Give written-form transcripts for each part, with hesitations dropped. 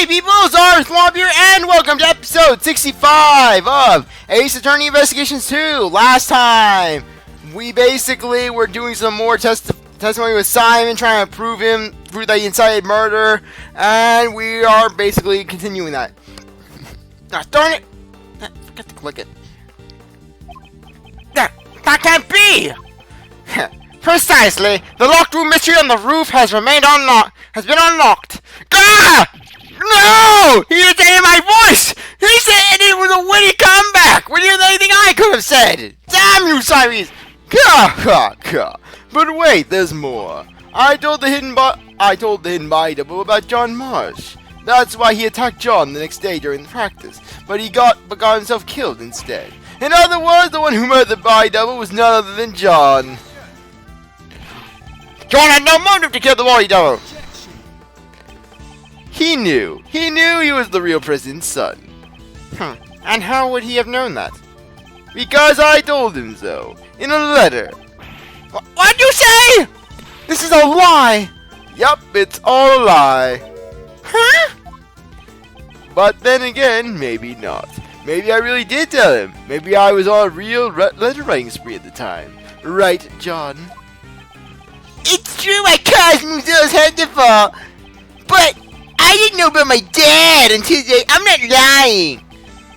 Hey people, CzarThwomp here, and welcome to episode 65 of Ace Attorney Investigations 2. Last time, we basically were doing some more testimony with Simon, trying to prove that he incited murder, and we are basically continuing that. Ah, darn it! I forgot to click it. That can't be! Precisely! The locked room mystery on the roof has been unlocked. Gah! No! He imitated my voice! He said it was a witty comeback! When you anything I could have said! Damn you, Cyrus! Gah! But wait, there's more. I told the hidden body double about John Marsh. That's why he attacked John the next day during the practice. But he got himself killed instead. In other words, the one who murdered the body double was none other than John. John had no motive to kill the body double. He knew he was the real president's son. And how would he have known that? Because I told him so. In a letter. What'd you say? This is a lie. Yup, it's all a lie. Huh? But then again, maybe not. Maybe I really did tell him. Maybe I was on a real letter writing spree at the time. Right, John? It's true I caused Museo's head to fall. But I didn't know about my dad until today. I'm not lying.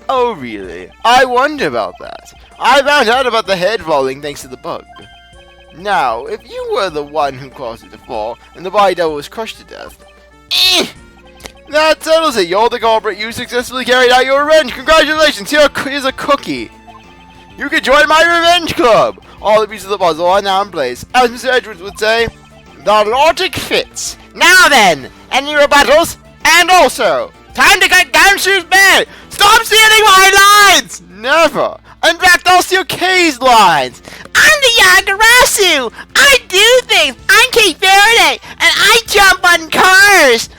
Oh, really? I wonder about that. I found out about the head falling thanks to the bug. Now, if you were the one who caused it to fall, and the body double was crushed to death, that settles it. You're the culprit. You successfully carried out your revenge. Congratulations. Here's a cookie. You can join my revenge club. All the pieces of the puzzle are now in place. As Mr. Edgeworth would say, the logic fits. Now then, any rebuttals? And also, time to cut Gumshoe's bed. Stop stealing my lines. Never. In fact, I'll steal Kay's lines. I'm the Yagarasu. I do things. I'm Kate Faraday, and I jump on cars.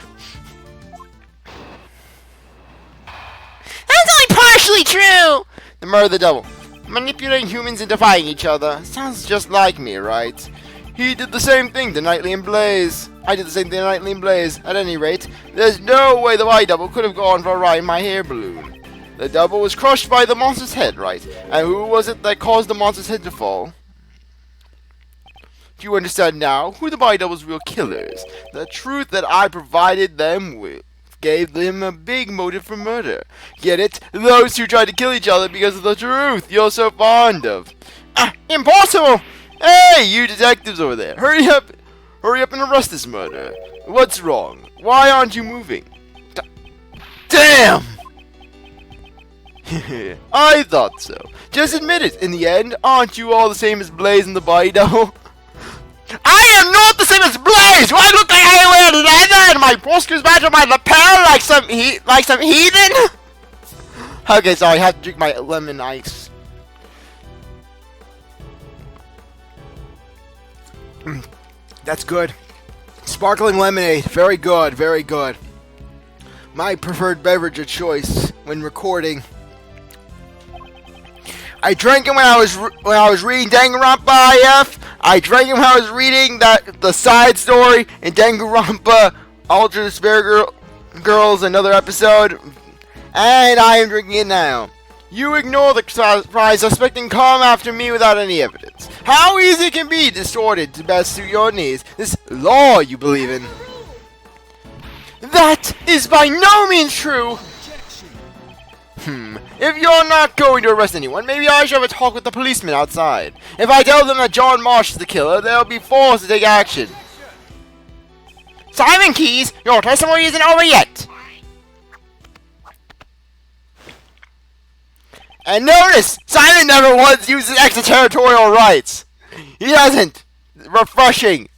That's only partially true. The murder of the double. Manipulating humans and defying each other. Sounds just like me, right? He did the same thing to Nightly and Blaise. I did the same thing to Nightly and Blaise. At any rate, there's no way the body double could have gone for a ride in my hair balloon. The double was crushed by the monster's head, right? And who was it that caused the monster's head to fall? Do you understand now who the body double's real killers? The truth that I provided them with gave them a big motive for murder. Get it? Those who tried to kill each other because of the truth you're so fond of. Impossible! Hey, you detectives over there, hurry up and arrest this murderer. What's wrong? Why aren't you moving? Damn! I thought so. Just admit it. In the end, aren't you all the same as Blaise and the body double? I am not the same as Blaise! Do I look like I wear leather and my prosecutor's badge on my lapel like some heathen? Okay, sorry, I have to drink my lemon ice. That's good. Sparkling lemonade. Very good, very good. My preferred beverage of choice when recording. I drank it when I was reading Danganronpa IF. I drank it when I was reading the side story in Danganronpa Ultra Despair Girls, another episode, and I am drinking it now. You ignore the surprise suspect and come after me without any evidence. How easy it can be distorted to best suit your needs. This law you believe in. That is by no means true. If you're not going to arrest anyone, maybe I should have a talk with the policeman outside. If I tell them that John Marsh is the killer, they'll be forced to take action. Simon Keyes, your testimony isn't over yet. And notice, Simon never once uses extraterritorial rights. He doesn't. Refreshing.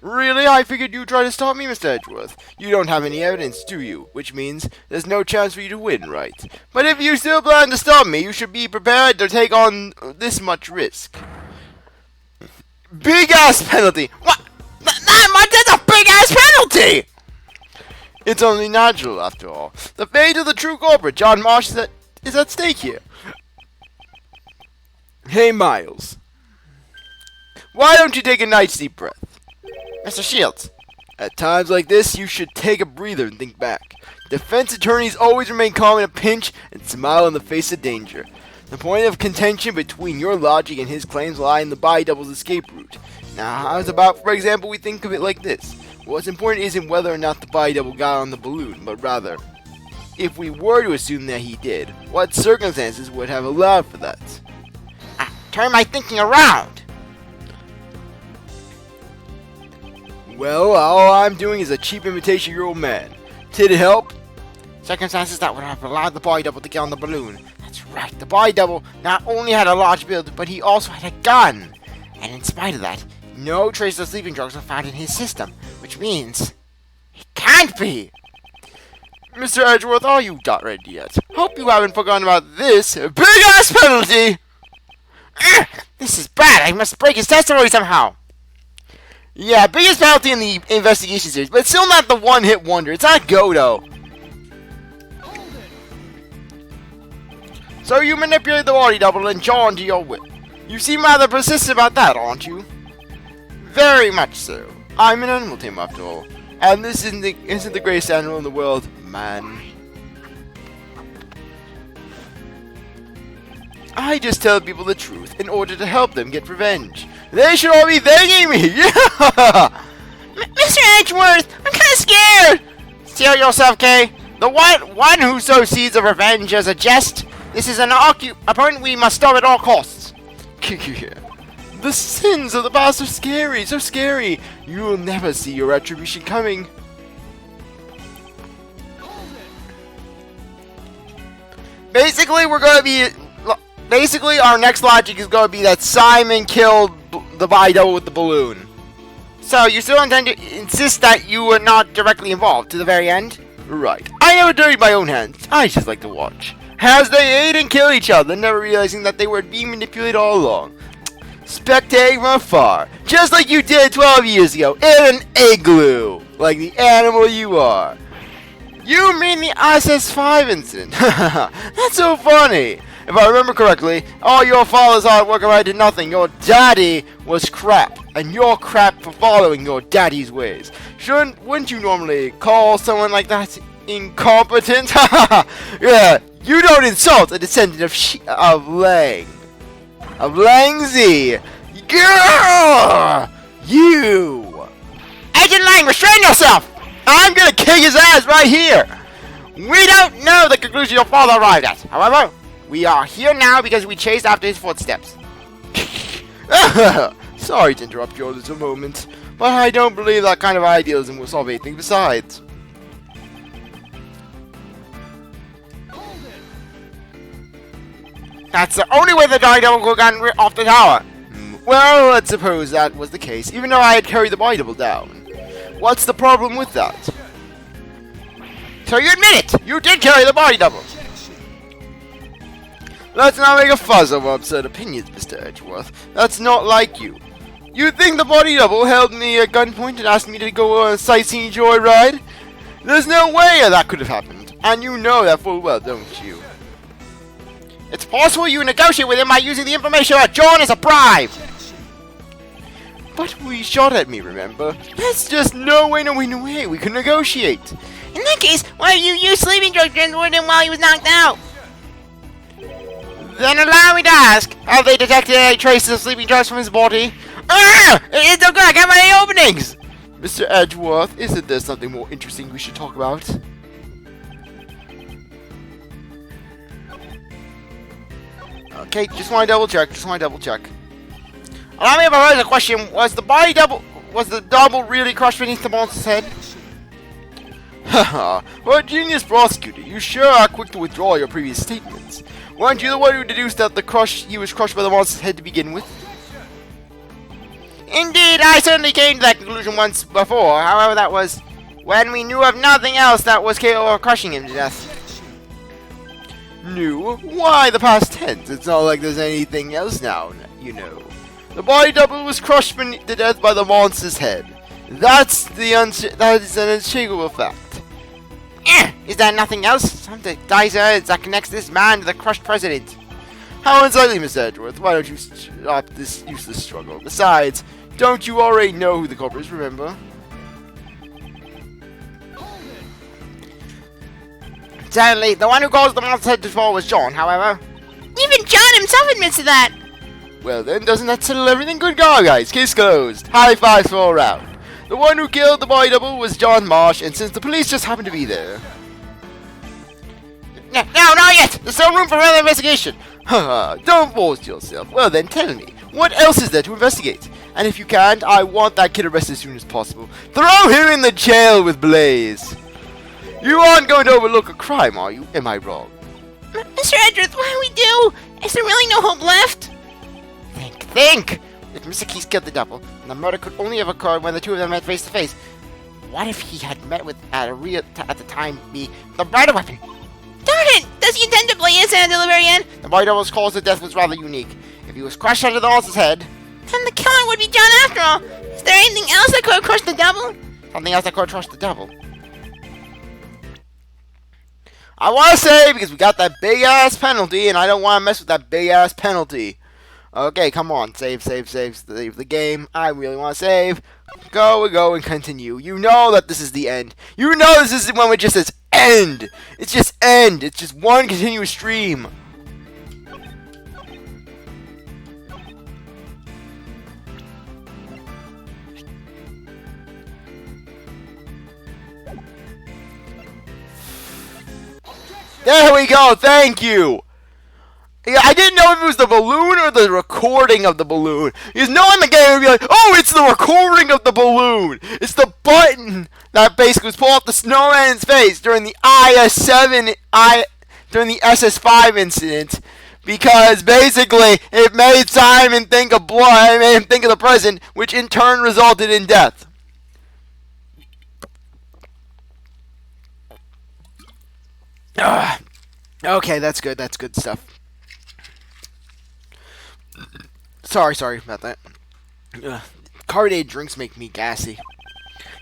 Really? I figured you'd try to stop me, Mr. Edgeworth. You don't have any evidence, do you? Which means there's no chance for you to win, right? But if you still plan to stop me, you should be prepared to take on this much risk. Big-ass penalty! What? That much? That's a big-ass penalty! It's only natural, after all. The fate of the true culprit, John Marsh, is at stake here. Hey, Miles. Why don't you take a nice deep breath? Mr. Shields. At times like this, you should take a breather and think back. Defense attorneys always remain calm in a pinch and smile in the face of danger. The point of contention between your logic and his claims lie in the body double's escape route. Now, how's about, for example, we think of it like this? What's important isn't whether or not the body double got on the balloon, but rather, if we were to assume that he did, what circumstances would have allowed for that? Turn my thinking around! Well, all I'm doing is a cheap imitation of your old man. Did it help? Circumstances that would have allowed the body double to get on the balloon. That's right, the body double not only had a large build, but he also had a gun. And in spite of that, no trace of sleeping drugs were found in his system, which means it can't be! Mr. Edgeworth, are you not ready yet? Hope you haven't forgotten about this big-ass penalty! This is bad, I must break his testimony somehow! Yeah, biggest penalty in the investigation series, but still not the one-hit wonder. It's not Godo. So you manipulate the body double and jaw into your will. You seem rather persistent about that, aren't you? Very much so. I'm an animal tamer after all. And this isn't the greatest animal in the world, man. I just tell people the truth in order to help them get revenge. They should all be thanking me! Yeah! Mr. Edgeworth, I'm kinda scared! Steal yourself, Kay. The one who sows seeds of revenge as a jest. This is an opponent we must stop at all costs. The sins of the past are scary, so scary. You will never see your retribution coming. Basically, our next logic is going to be that Simon killed the body double with the balloon. So, you still intend to insist that you were not directly involved to the very end? Right. I never dirtied my own hands. I just like to watch. As they ate and killed each other, never realizing that they were being manipulated all along. Spectating from afar, just like you did 12 years ago, in an igloo, like the animal you are. You mean the SS5 incident? That's so funny. If I remember correctly, all your father's hard work I did nothing. Your daddy was crap, and you're crap for following your daddy's ways. Wouldn't you normally call someone like that incompetent? Yeah, you don't insult a descendant of Lang. Of Langzy. Girl! You! Agent Lang, restrain yourself! I'm gonna kick his ass right here! We don't know the conclusion your father arrived at. However, we are here now because we chased after his footsteps. Sorry to interrupt your little moment, but I don't believe that kind of idealism will solve anything besides. That's the only way the body double could have gotten off the tower. Well, let's suppose that was the case, even though I had carried the body double down. What's the problem with that? So you admit it! You did carry the body double! Let's not make a fuss over absurd opinions, Mr. Edgeworth. That's not like you. You think the body double held me at gunpoint and asked me to go on a sightseeing joyride? There's no way that could have happened, and you know that full well, don't you? It's possible you negotiate with him by using the information about John as a bribe! But we shot at me, remember? That's just no way we can negotiate. In that case, why have you used sleeping drugs with him while he was knocked out? Then allow me to ask, have they detected any traces of sleeping drugs from his body? It's no good, I can't find any openings! Mr. Edgeworth, isn't there something more interesting we should talk about? Okay, just want to double check, Allow me to pose a question. Was the double really crushed beneath the monster's head? Haha, for a genius prosecutor, you sure are quick to withdraw your previous statements. Weren't you the one who deduced that he was crushed by the monster's head to begin with? Indeed, I certainly came to that conclusion once before. However, that was when we knew of nothing else that was capable of crushing him to death. Knew? Why the past tense? It's not like there's anything else now, you know. The body double was crushed to death by the monster's head. That is an unshakable fact. Is there nothing else? Something that connects this man to the crushed president. How unsightly, Miss Edgeworth. Why don't you stop this useless struggle? Besides, don't you already know who the culprit is, remember? Sadly, the one who caused the monster's head to fall was John, however. Even John himself admits to that. Well then, doesn't that settle everything? Good God, guys. Case closed. High fives for all around. The one who killed the boy double was John Marsh, and since the police just happened to be there... No, not yet! There's still room for further investigation! Haha, don't boast yourself. Well then, tell me, what else is there to investigate? And if you can't, I want that kid arrested as soon as possible. Throw him in the jail with Blaise! You aren't going to overlook a crime, are you? Am I wrong? Mr. Edgeworth, what do we do? Is there really no hope left? Think! If Mr. Keyes killed the double, the murder could only have occurred when the two of them met face to face. What if he had met with at the time be the murder weapon? Darn it! Does he intend to Blaise until the very end? The boy double's cause of death was rather unique. If he was crushed under the monster's head, Then the killer would be John after all. Is there anything else that could have crushed the double? something else that could trust the double. I want to say, because we got that big-ass penalty, and I don't want to mess with that big-ass penalty. Okay, come on. Save the game. I really want to save. Go, and continue. You know that this is the end. You know this is when it just says end. It's just end. It's just one continuous stream. There we go. Thank you. Yeah, I didn't know if it was the balloon or the recording of the balloon. Because no one in the game would be like, oh, it's the recording of the balloon. It's the button that basically was pulled off the snowman's face during the during the SS5 incident. Because basically, it made Simon think of blood, it made him think of the present, which in turn resulted in death. Okay, that's good stuff. Sorry about that. Carbonate drinks make me gassy.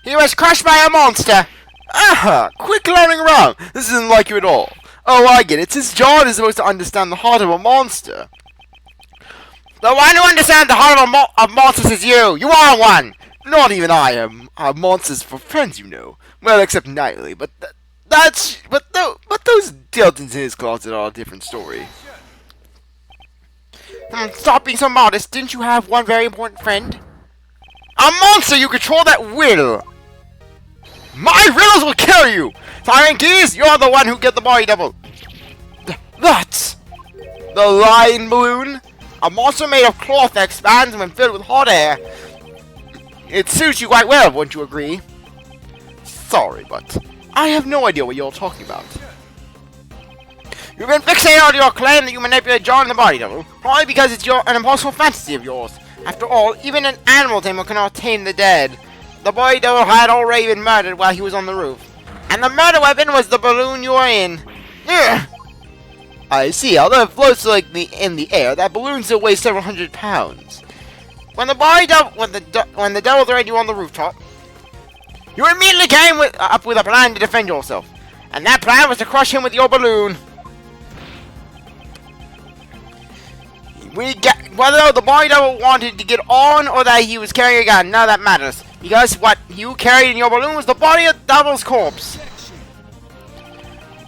He was crushed by a monster! Aha! Quit clowning around! This isn't like you at all. Oh, I get it. Since John is supposed to understand the heart of a monster. The one who understands the heart of monsters is you! You are one! Not even I am. Monsters for friends, you know. Well, except Nightly, but those skeletons in his closet are a different story. Stop being so modest. Didn't you have one very important friend? A monster! You control that will! My riddles will kill you! Siren Keys, you're the one who get the body double. That's the lion balloon? A monster made of cloth that expands when filled with hot air. It suits you quite well, wouldn't you agree? Sorry, but I have no idea what you're talking about. You've been fixated on your claim that you manipulate John in the body double, probably because it's an impossible fantasy of yours. After all, even an animal tamer cannot tame the dead. The body double had already been murdered while he was on the roof. And the murder weapon was the balloon you were in. Ugh. I see, although it floats in the air, that balloon still weighs several hundred pounds. When the devil threatened you on the rooftop, you immediately came up with a plan to defend yourself. And that plan was to crush him with your balloon. Whether the boy devil wanted to get on or that he was carrying a gun, none of that matters. Because what you carried in your balloon was the body of the devil's corpse.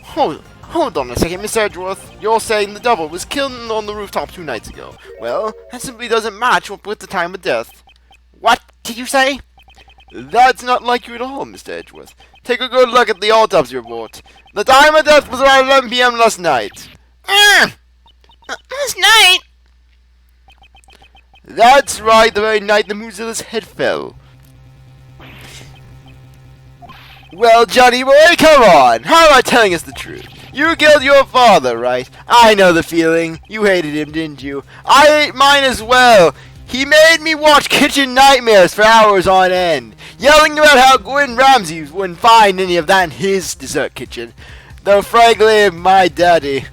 Hold on a second, Mr. Edgeworth. You're saying the devil was killed on the rooftop 2 nights ago. Well, that simply doesn't match with the time of death. What did you say? That's not like you at all, Mr. Edgeworth. Take a good look at the autopsy report. The time of death was around 11 p.m. last night. Last night? That's right, the very night the Moosella's head fell. Well, Johnny boy, come on! How am I telling us the truth? You killed your father, right? I know the feeling. You hated him, didn't you? I hate mine as well. He made me watch Kitchen Nightmares for hours on end, yelling about how Gordon Ramsay wouldn't find any of that in his dessert kitchen. Though frankly, if my daddy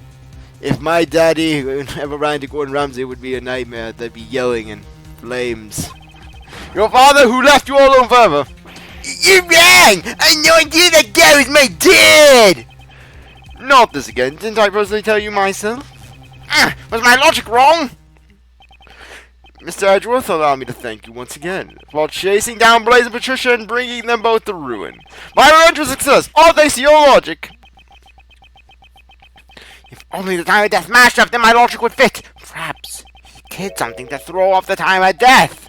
ever ran into Gordon Ramsay, it would be a nightmare. They'd be yelling in flames. Your father who left you all alone forever. You're wrong! I had no idea that guy was my dad! Not this again. Didn't I personally tell you myself? Was my logic wrong? Mr. Edgeworth, allow me to thank you once again for chasing down Blaise and Patricia and bringing them both to ruin. My revenge was a success, all thanks to your logic. Only the time of death mashed up, then my logic would fit. Perhaps he did something to throw off the time of death.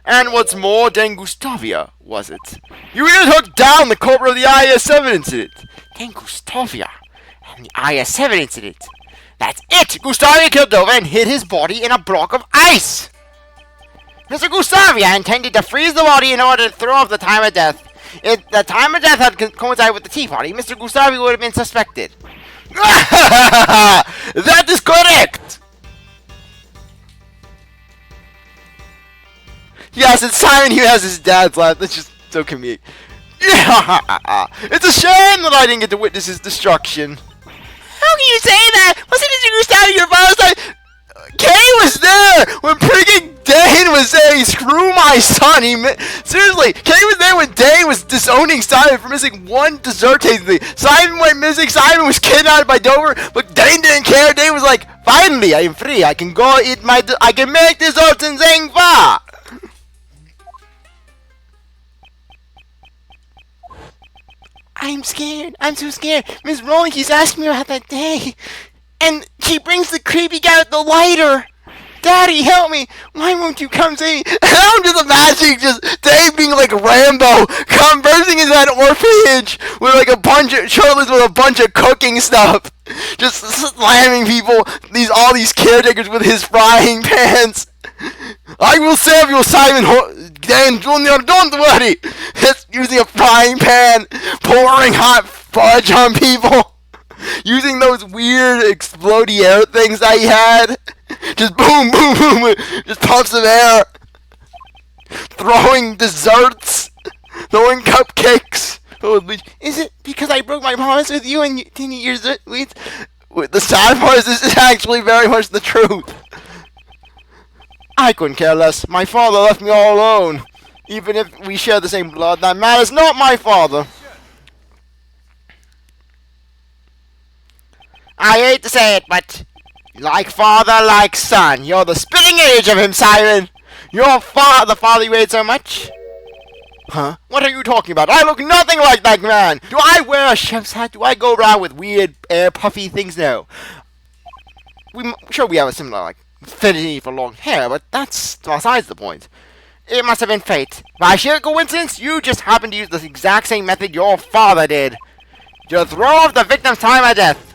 And what's more, then Gustavia, was it? You even took down the culprit of the IS-7 incident. Then Gustavia and the IS-7 incident. That's it! Gustavia killed Dover and hid his body in a block of ice! Mr. Gustavia intended to freeze the body in order to throw off the time of death. If the time of death had coincided with the tea party, Mr. Gustavia would have been suspected. That is correct! Yes, it's Simon who has his dad's laugh. That's just so comedic. It's a shame that I didn't get to witness his destruction. How can you say that? Wasn't Mr. Gustavio your father's son? Kay was there when freaking Dane was saying, "Screw my son." Seriously, Kay was there when Dane was disowning Simon for missing one dessert tasting thing. Simon went missing. Simon was kidnapped by Dover, but Dane didn't care. Dane was like, "Finally, I am free. I can go eat I can make desserts in Zhengfa." I'm scared. I'm so scared. Miss Rowling keeps asking me about that day. And she brings the creepy guy with the lighter. Daddy, help me. Why won't you come save me? I'm just imagining just Dave being like Rambo, conversing in that orphanage with like a bunch of shirtless with a bunch of cooking stuff, just slamming people. All these caretakers with his frying pans. I will save you, Simon Dan Jr. Don't worry. It's using a frying pan, pouring hot fudge on people. Using those weird explodey air things that he had. Just boom, boom, boom. Just puffs of air. Throwing desserts. Throwing cupcakes. Is it because I broke my promise with you and you didn't eat your sweets? The sad part is this is actually very much the truth. I couldn't care less. My father left me all alone. Even if we share the same blood, that man is not my father. I hate to say it, but like father, like son. You're the spitting image of him, Simon. You're the father you hate so much. Huh? What are you talking about? I look nothing like that man. Do I wear a chef's hat? Do I go around with weird, puffy things? No. Sure, we have a similar, like, affinity for long hair, but that's besides the point. It must have been fate. By sheer coincidence, you just happened to use the exact same method your father did. To throw off the victim's time of death.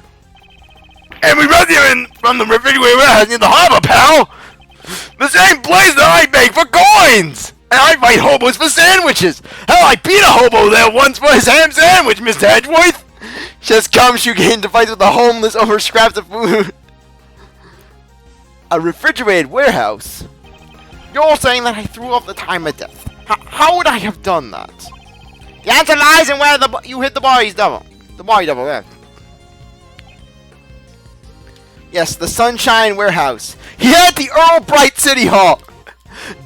And we brought you in from the refrigerator warehouse in the harbor, pal! The same place that I bake for coins! And I fight hobos for sandwiches! Hell, I beat a hobo there once for his ham sandwich, Mr. Edgeworth! Just Gumshoe get into fights with the homeless over scraps of food. A refrigerated warehouse? You're saying that I threw off the time of death. How would I have done that? The answer lies in where you hit the body double. The body double, yeah. Yes, the Sunshine Warehouse. He had the Earl Bright City Hall.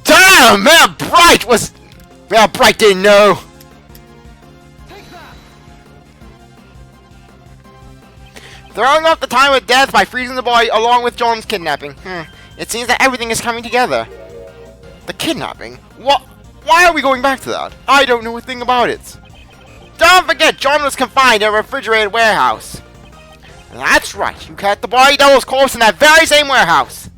Damn, man, Bright didn't know. Throwing off the time of death by freezing the body along with John's kidnapping. It seems that everything is coming together. The kidnapping? What? Why are we going back to that? I don't know a thing about it. Don't forget, John was confined in a refrigerated warehouse. That's right, you cut the body double's corpse in that very same warehouse.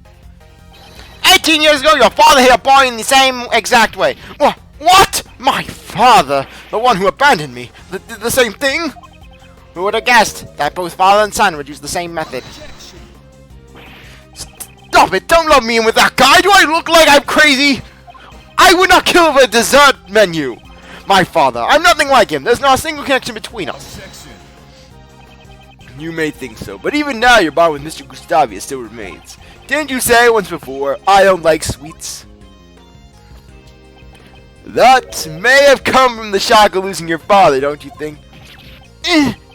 18 years ago, your father hit a body in the same exact way. What? My father? The one who abandoned me? The same thing? Who would have guessed that both father and son would use the same method? Stop it! Don't love me in with that guy! Do I look like I'm crazy? I would not kill over a dessert menu! My father, I'm nothing like him. There's not a single connection between us. You may think so, but even now your bond with Mr. Gustavia still remains. Didn't you say once before, I don't like sweets? That may have come from the shock of losing your father, don't you think?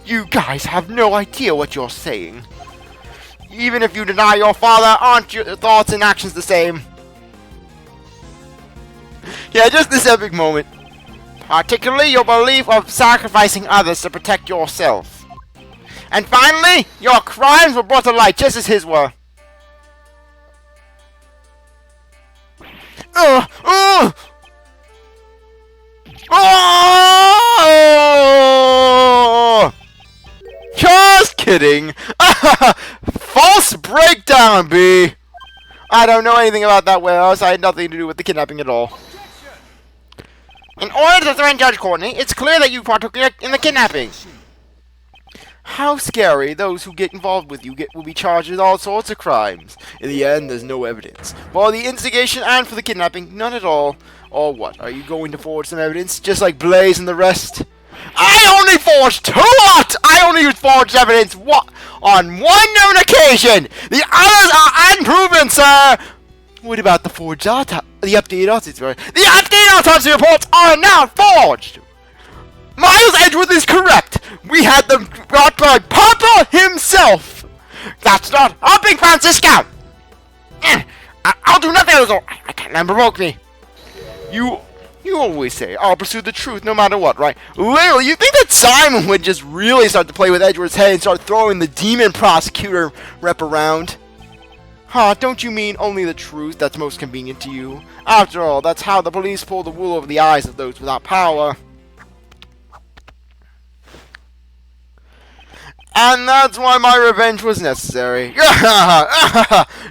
You guys have no idea what you're saying. Even if you deny your father, aren't your thoughts and actions the same? Yeah, just this epic moment. Particularly your belief of sacrificing others to protect yourself. And finally, your crimes were brought to light just as his were. Just kidding. Nice breakdown, B! I don't know anything about that warehouse. I had nothing to do with the kidnapping at all. In order to threaten Judge Courtney, it's clear that you partook in the kidnapping. How scary. Those who get involved with you will be charged with all sorts of crimes. In the end, there's no evidence. For the instigation and for the kidnapping, none at all. Or what? Are you going to forge some evidence, just like Blaise and the rest? I only forged 2 what? I only forged evidence on one known occasion. The others are unproven, sir. What about the updated autopsy report? The updated autopsy reports are not forged. Miles Edgeworth is correct. We had them brought by Papa himself. That's not helping, Francisco. I'll do nothing. I can't let him provoke me. You always say, I'll pursue the truth no matter what, right? Literally, you think that Simon would just really start to play with Edgeworth's head and start throwing the demon prosecutor rep around? Huh, don't you mean only the truth that's most convenient to you? After all, that's how the police pull the wool over the eyes of those without power. And that's why my revenge was necessary.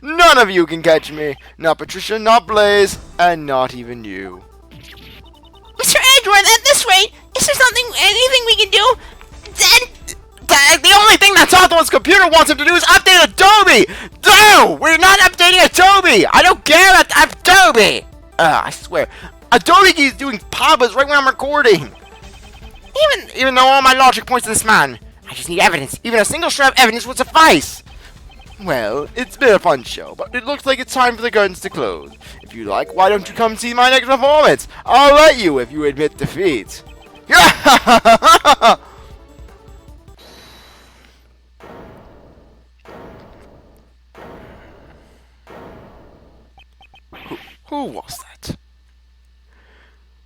None of you can catch me. Not Patricia, not Blaise, and not even you. Mr. Edgeworth, at this rate, is there anything we can do? The only thing that CzarThwomp's computer wants him to do is update Adobe! No! We're not updating Adobe! I don't care about Adobe! I swear. Adobe keeps doing pop-ups right when I'm recording. Even though all my logic points to this man. I just need evidence. Even a single shred of evidence would suffice. Well, it's been a fun show, but it looks like it's time for the curtains to close. If you like, why don't you come see my next performance? I'll let you if you admit defeat. Who was that?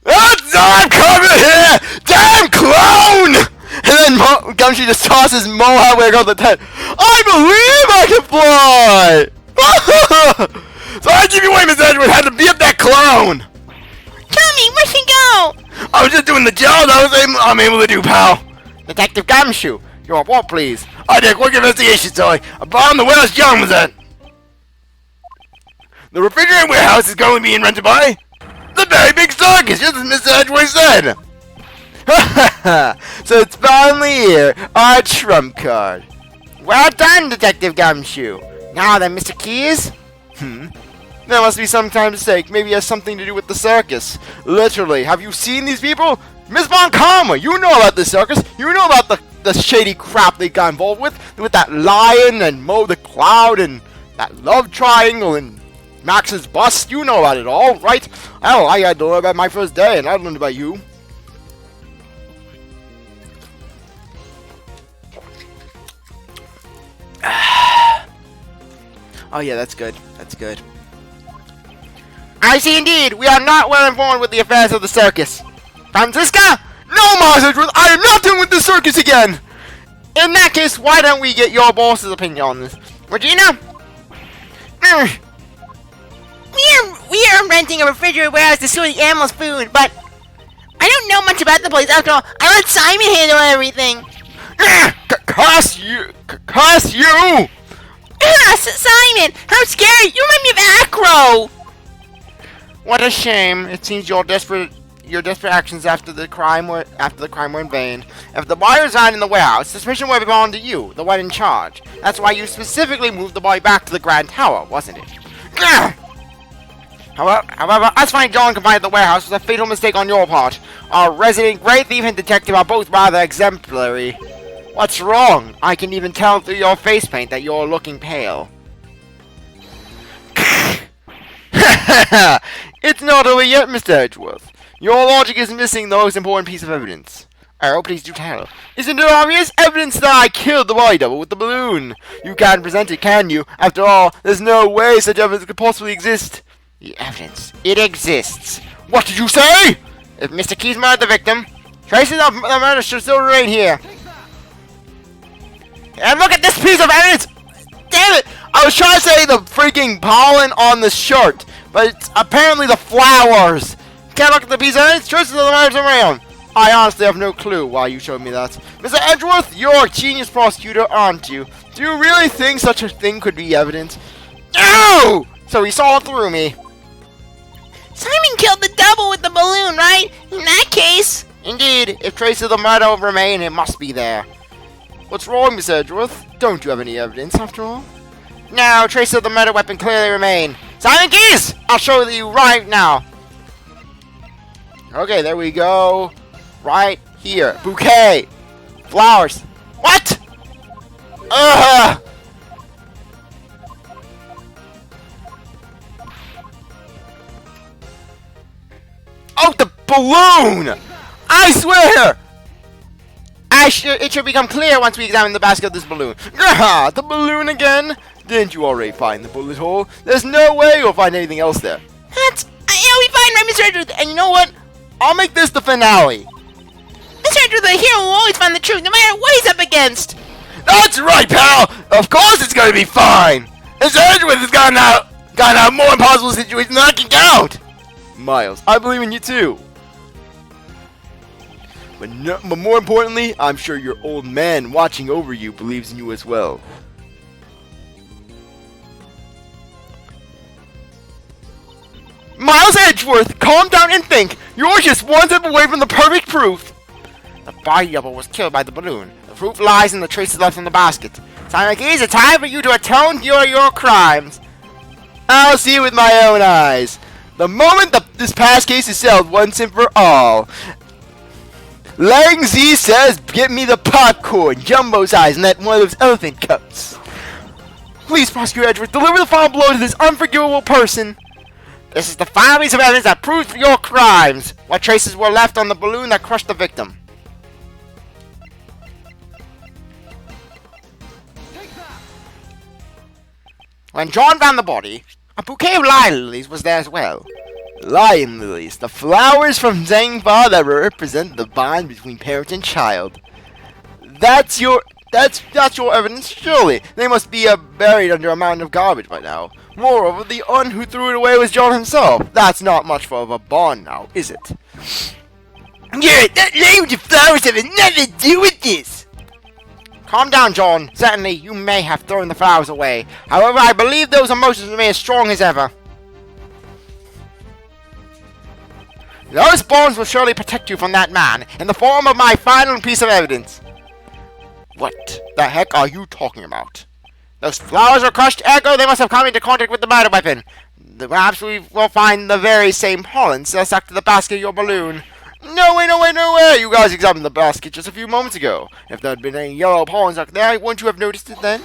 I'm coming here! Damn clown! And then Gumshoe just tosses mohawk wig on the tent. I believe I can fly! So I give you away, Miss Edgeworth, had to beat up that clown! Tommy, where'd he go? I was just doing the job I'm able to do, pal. Detective Gumshoe, your report, please. I did a quick investigation, Zoe. A bomb the warehouse John was at. The refrigerator warehouse is going to be rented by the very big circus, just as Mr. Edgeworth said. So it's finally here, our trump card. Well done, Detective Gumshoe. Now then, Mr. Keys? There must be some kind of mistake. Maybe it has something to do with the circus. Literally, have you seen these people? Miss Von Karma, you know about the circus. You know about the shady crap they got involved with that lion and Mo the Cloud and that love triangle and Max's bust. You know about it all, right? Oh, I had to learn about my first day, and I learned about you. Oh yeah, that's good. That's good. I see indeed. We are not well informed with the affairs of the circus. Francisca? No, Miles Edgeworth, I am not done with the circus again! In that case, why don't we get your boss's opinion on this? Regina? We are renting a refrigerator warehouse to store the animals' food, but I don't know much about the place. After all, I let Simon handle everything. Curse you! Curse you! Simon, how scary! You remind me of Acro. What a shame. It seems your desperate actions after the crime were in vain. If the boy resigned in the warehouse, suspicion would belong to you, the one in charge. That's why you specifically moved the boy back to the Grand Tower, wasn't it? However, us finding John confined at the warehouse was a fatal mistake on your part. Our resident great thief and detective are both rather exemplary. What's wrong? I can even tell through your face paint that you're looking pale. It's not over yet, Mr. Edgeworth. Your logic is missing the most important piece of evidence. Oh, please do tell. Isn't it obvious? Evidence that I killed the body double with the balloon. You can't present it, can you? After all, there's no way such evidence could possibly exist. The evidence. It exists. What did you say? If Mr. Keys murdered the victim, traces of the murder should still remain here. And look at this piece of evidence! Damn it! I was trying to say the freaking pollen on the shirt, but it's apparently the flowers. Can't look at the piece of evidence, traces of the murders around. I honestly have no clue why you showed me that. Mr. Edgeworth, you're a genius prosecutor, aren't you? Do you really think such a thing could be evidence? No! So he saw through me. Simon killed the double with the balloon, right? In that case... Indeed, if traces of the murder remain, it must be there. What's wrong, Miss Edgeworth? Don't you have any evidence, after all? No, traces of the murder weapon clearly remain. Simon Keys! I'll show you right now. Okay, there we go. Right here. Bouquet. Flowers. What? Ugh! Oh, the balloon! I swear! It should become clear once we examine the basket of this balloon. Ah, the balloon again? Didn't you already find the bullet hole? There's no way you'll find anything else there. That's... It'll be fine, right, Mr. Edgeworth? And you know what? I'll make this the finale. Mr. Edgeworth, the hero will always find the truth, no matter what he's up against. That's right, pal! Of course it's gonna be fine! This Edgeworth has gotten out more impossible situations than I can count! Miles, I believe in you too. But more importantly, I'm sure your old man watching over you believes in you as well. Miles Edgeworth, calm down and think. You're just one step away from the perfect proof. The body double was killed by the balloon. The proof lies in the traces left in the basket. Simon Keys, it's time for you to atone for your crimes. I'll see it with my own eyes. The moment this past case is settled once and for all. Lang Z says, get me the popcorn, jumbo size, and that one of those elephant cups. Please, Prosecutor Edgeworth, deliver the final blow to this unforgivable person. This is the final piece of evidence that proves your crimes. What traces were left on the balloon that crushed the victim? When John found the body, a bouquet of lion lilies was there as well. Lion lilies, the flowers from Zangfa that represent the bond between parent and child. That's your evidence, surely. They must be buried under a mountain of garbage by now. Moreover, the one who threw it away was John himself. That's not much of a bond now, is it? Yeah, that language of flowers have nothing to do with this. Calm down, John. Certainly, you may have thrown the flowers away. However, I believe those emotions remain as strong as ever. Those bones will surely protect you from that man, in the form of my final piece of evidence. What the heck are you talking about? Those flowers are crushed, ergo they must have come into contact with the murder weapon. Perhaps we will find the very same pollen still stuck to the basket of your balloon. No way, no way, no way! You guys examined the basket just a few moments ago. If there had been any yellow pollen stuck there, wouldn't you have noticed it then?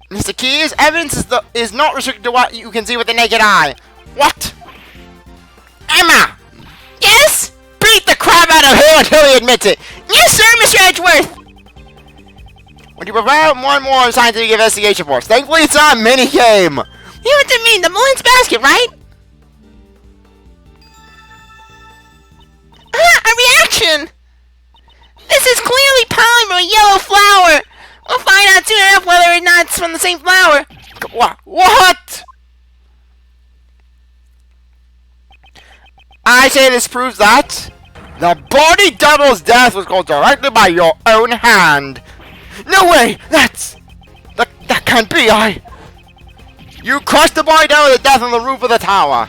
Mr. Keys, evidence is not restricted to what you can see with the naked eye. What? Emma! Yes? Beat the crap out of him until he admits it! Yes, sir, Mr. Edgeworth! Would you prefer one more scientific investigation for us? Thankfully, it's not a mini-game! You know what I mean, the balloon's basket, right? A reaction! This is clearly pollen from a yellow flower! We'll find out soon enough whether or not it's from the same flower. What? I say this proves that the body double's death was caused directly by your own hand. No way! That can't be! You crushed the body down with the death on the roof of the tower.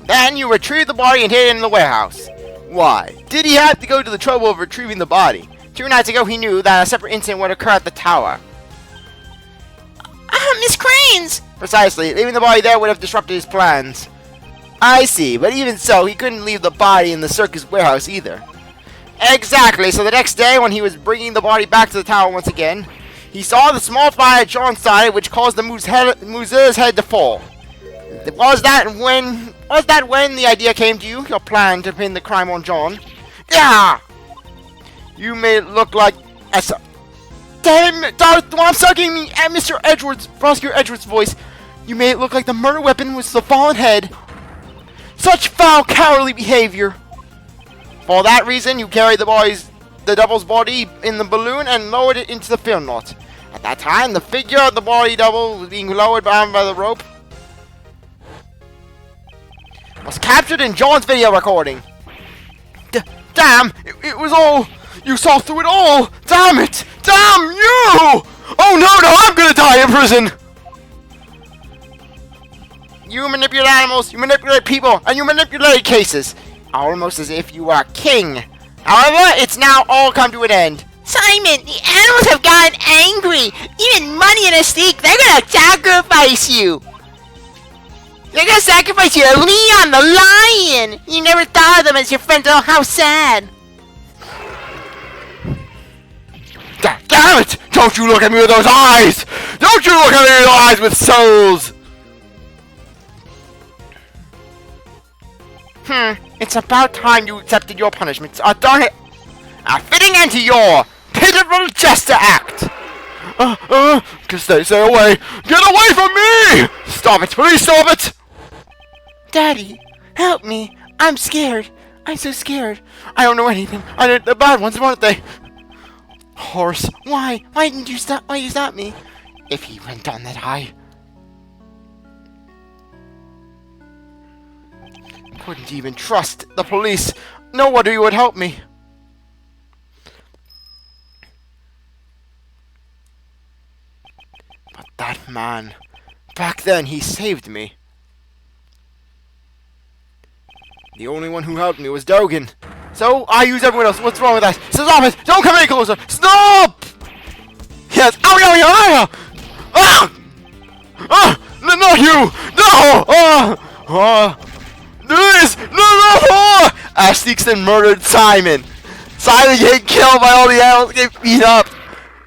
Then you retrieved the body and hid it in the warehouse. Why? Did he have to go to the trouble of retrieving the body? 2 nights ago he knew that a separate incident would occur at the tower. Miss Cranes! Precisely, leaving the body there would have disrupted his plans. I see, but even so, he couldn't leave the body in the circus warehouse either. Exactly, so the next day when he was bringing the body back to the tower once again, he saw the small fire at John's side which caused the Muse's head to fall. Was that when the idea came to you, your plan to pin the crime on John? Yeah! You made it look like... Damn it! I'm sucking me at Mr. Edgeworth's, Prosecutor Edgeworth's voice. You made it look like the murder weapon was the fallen head. Such foul, cowardly behavior. For that reason, you carried the double's body in the balloon and lowered it into the film knot. At that time, the figure of the body double was being lowered bound by the rope. Was captured in John's video recording. Damn! It was all... You saw through it all! Damn it! Damn you! Oh no, I'm gonna die in prison! You manipulate animals, you manipulate people, and you manipulate cases. Almost as if you were a king. However, it's now all come to an end. Simon, the animals have gotten angry. Even Money and a Steak, they're gonna sacrifice you. They're gonna sacrifice you to Leon the lion. You never thought of them as your friends. Oh, how sad. Damn it! Don't you look at me with those eyes! Don't you look at me with those eyes with souls! It's about time you accepted your punishments. A fitting end to your pitiful jester act. Just stay away! Get away from me! Stop it! Please stop it! Daddy, help me. I'm scared. I'm so scared. I don't know anything. They're bad ones, weren't they? Horse. Why? Why didn't you stop? Why you stop me? If he went on that high, Couldn't even trust the police. Nobody would help me. But that man, back then he saved me. The only one who helped me was Dogan. So I use everyone else. What's wrong with that? Stop it! Don't come any closer! Stop! Yes! Ow, ow, ow, ow! Ah! Ah! No, not you! No! This! No! Ash Seekson murdered Simon. Simon getting killed by all the animals getting beat up.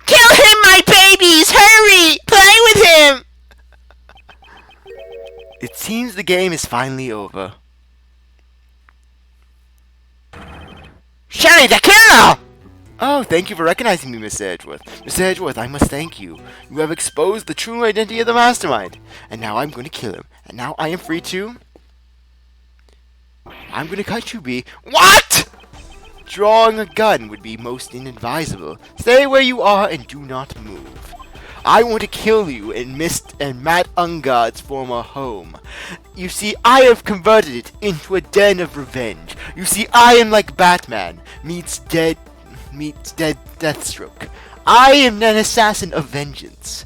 Kill him, my babies! Hurry! Play with him! It seems the game is finally over. Shelly the killer! Oh, thank you for recognizing me, Mr. Edgeworth. Mr. Edgeworth, I must thank you. You have exposed the true identity of the mastermind. And now I'm going to kill him. And now I am free to... I'm going to cut you, B. What?! Drawing a gun would be most inadvisable. Stay where you are and do not move. I want to kill you in Mist and Matt Ungod's former home. You see, I have converted it into a den of revenge. You see, I am like Batman meets dead Deathstroke. I am an assassin of vengeance.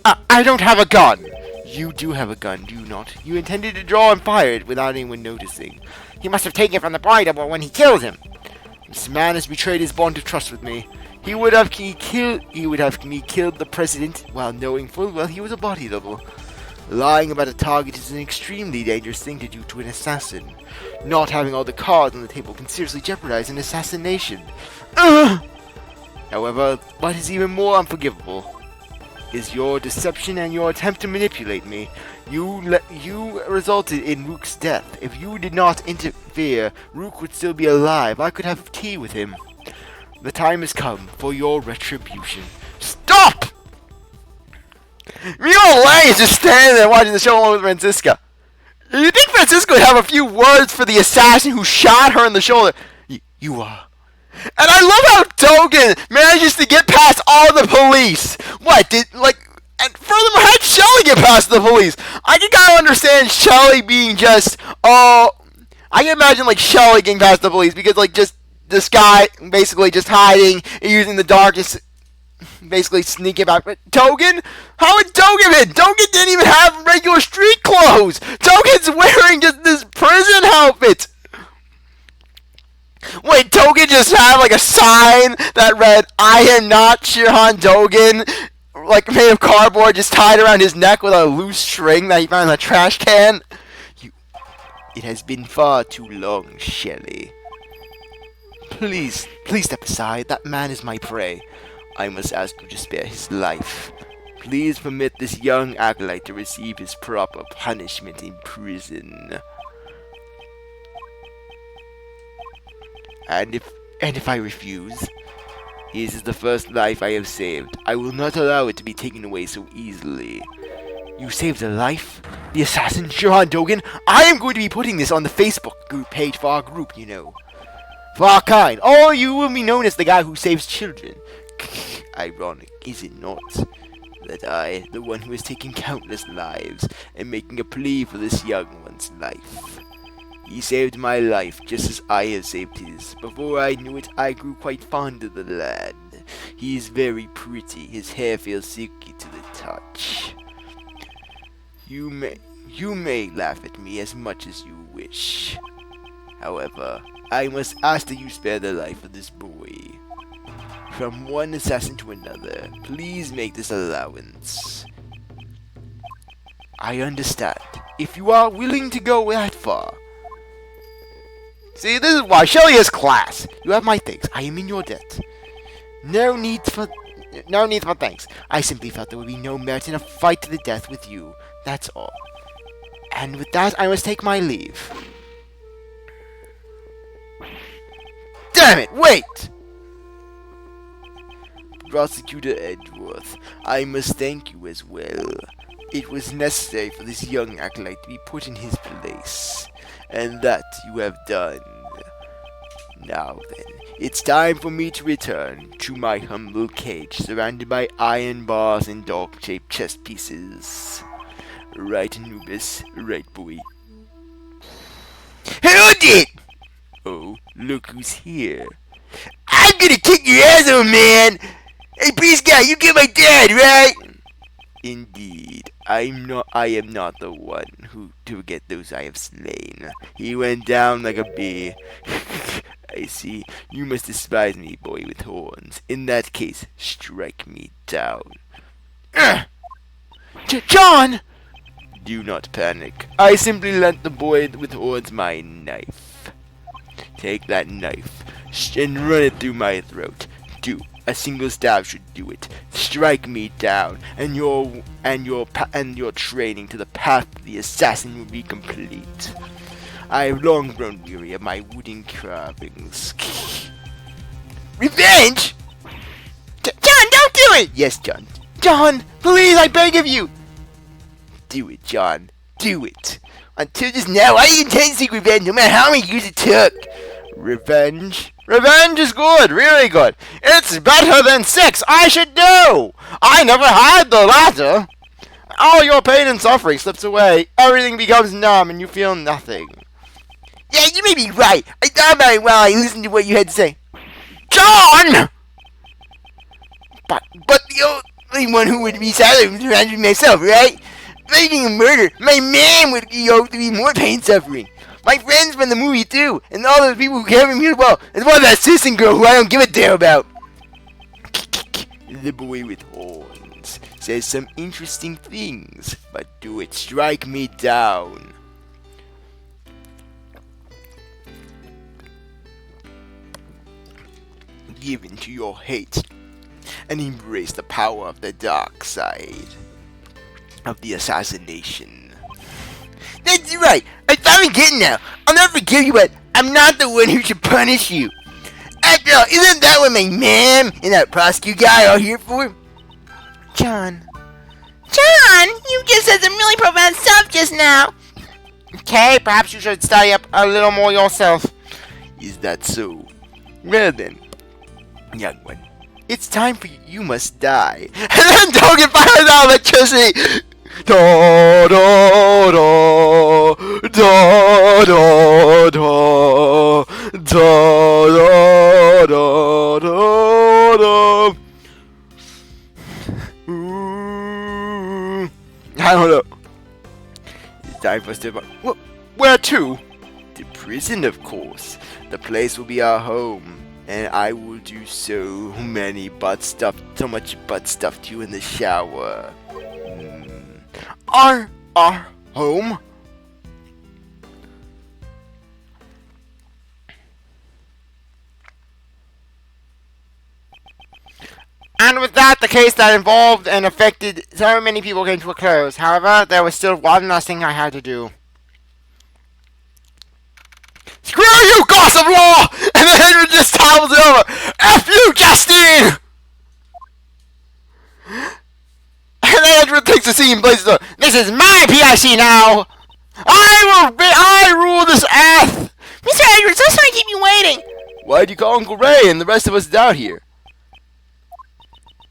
I don't have a gun. You do have a gun, do you not? You intended to draw and fire it without anyone noticing. He must have taken it from the body double when he killed him. This man has betrayed his bond of trust with me. He would have me killed the president while knowing full well he was a body double. Lying about a target is an extremely dangerous thing to do to an assassin. Not having all the cards on the table can seriously jeopardize an assassination. However, what is even more unforgivable is your deception and your attempt to manipulate me. You resulted in Rook's death. If you did not interfere, Rook would still be alive. I could have tea with him. The time has come for your retribution. Stop! Mule Lang is just standing there watching the show along with Francisca. You think Francisca would have a few words for the assassin who shot her in the shoulder? You are. And I love how Dogan manages to get past all the police. What, and furthermore, how'd Shelly get past the police? I can kind of understand Shelly being just, I can imagine, Shelly getting past the police because, just this guy basically just hiding and using the darkness, basically sneaking back. But Dogan? How would Dogan been? Dogan didn't even have regular street clothes. Dogan's wearing just this prison outfit. Wait, Dogan just had a sign that read, "I am not Shirhan Dogan," made of cardboard, just tied around his neck with a loose string that he found in a trash can. It has been far too long, Shelley. Please step aside. That man is my prey. I must ask you to spare his life. Please permit this young acolyte to receive his proper punishment in prison. And if I refuse, his is the first life I have saved. I will not allow it to be taken away so easily. You saved a life? The assassin, Shirhan Dogan? I am going to be putting this on the Facebook group page for our group, you know. For our kind. Or you will be known as the guy who saves children. Ironic, is it not? That I, the one who has taken countless lives, am making a plea for this young one's life. He saved my life just as I have saved his. Before I knew it, I grew quite fond of the lad. He is very pretty. His hair feels silky to the touch. You may laugh at me as much as you wish. However, I must ask that you spare the life of this boy. From one assassin to another, please make this allowance. I understand. If you are willing to go that far. See, this is why Shelley is class. You have my thanks. I am in your debt. No need for thanks. I simply felt there would be no merit in a fight to the death with you. That's all. And with that, I must take my leave. Damn it, wait! Prosecutor Edgeworth, I must thank you as well. It was necessary for this young acolyte to be put in his place, and that you have done. Now then, it's time for me to return to my humble cage surrounded by iron bars and dog-shaped chess pieces. Right, Anubis? Right, boy? Hold it! Oh, look who's here. I'm gonna kick your ass, old man! Hey, peace guy, you get my dad, right? Indeed, I am not the one who to get those I have slain. He went down like a bee. I see. You must despise me, boy with horns. In that case, strike me down. John! Do not panic. I simply lent the boy with horns my knife. Take that knife and run it through my throat. Do. A single stab should do it. Strike me down, and your training to the path of the assassin will be complete. I have long grown weary of my wooden carvings. Revenge? John, don't do it! Yes, John. John, please, I beg of you. Do it, John. Do it. Until just now, I intend to seek revenge, no matter how many years it took. Revenge? Revenge is good, really good. It's better than sex, I should know. I never had the latter. All your pain and suffering slips away. Everything becomes numb and you feel nothing. Yeah, you may be right. I thought about it while I listened to what you had to say. John! But the only one who would be silent was myself, right? Making a murder, my man would be more pain suffering. My friends from the movie too, and all those people who care for me well, as well as that assistant girl who I don't give a damn about. The boy with horns says some interesting things, but do it. Strike me down. Give in to your hate and embrace the power of the dark side of the assassination. That's right. I finally get it now. I'll never forgive you, but I'm not the one who should punish you. After all, isn't that what my mom and that prosecutor guy are here for? John, you just said some really profound stuff just now. Okay, perhaps you should study up a little more yourself. Is that so? Well then, young one, it's time for you. You must die. And then don't get fired out of electricity. Da da da da da da da da da da. I don't know. It's time for us to. Where to? To prison, of course. The place will be our home, and I will do so much butt stuff to you in the shower. Our home? And with that, the case that involved and affected so many people came to a close. However, there was still one last thing I had to do. Screw you, gossip law! And then Henry just towels it over. F you, Justine! And then Edgeworth takes the seat and blazes the door. This is my P.I.C. now! I rule this earth! Mr. Edgeworth, so sorry to keep you waiting! Why'd you call Uncle Ray and the rest of us down here?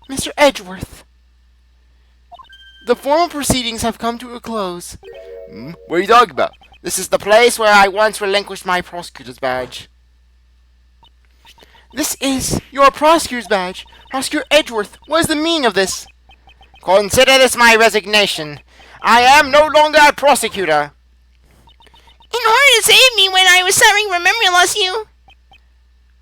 Mr. Edgeworth, the formal proceedings have come to a close. What are you talking about? This is the place where I once relinquished my prosecutor's badge. This is your prosecutor's badge. Prosecutor Edgeworth, what is the meaning of this? Consider this my resignation. I am no longer a prosecutor. In order to save me when I was suffering from memory loss, you...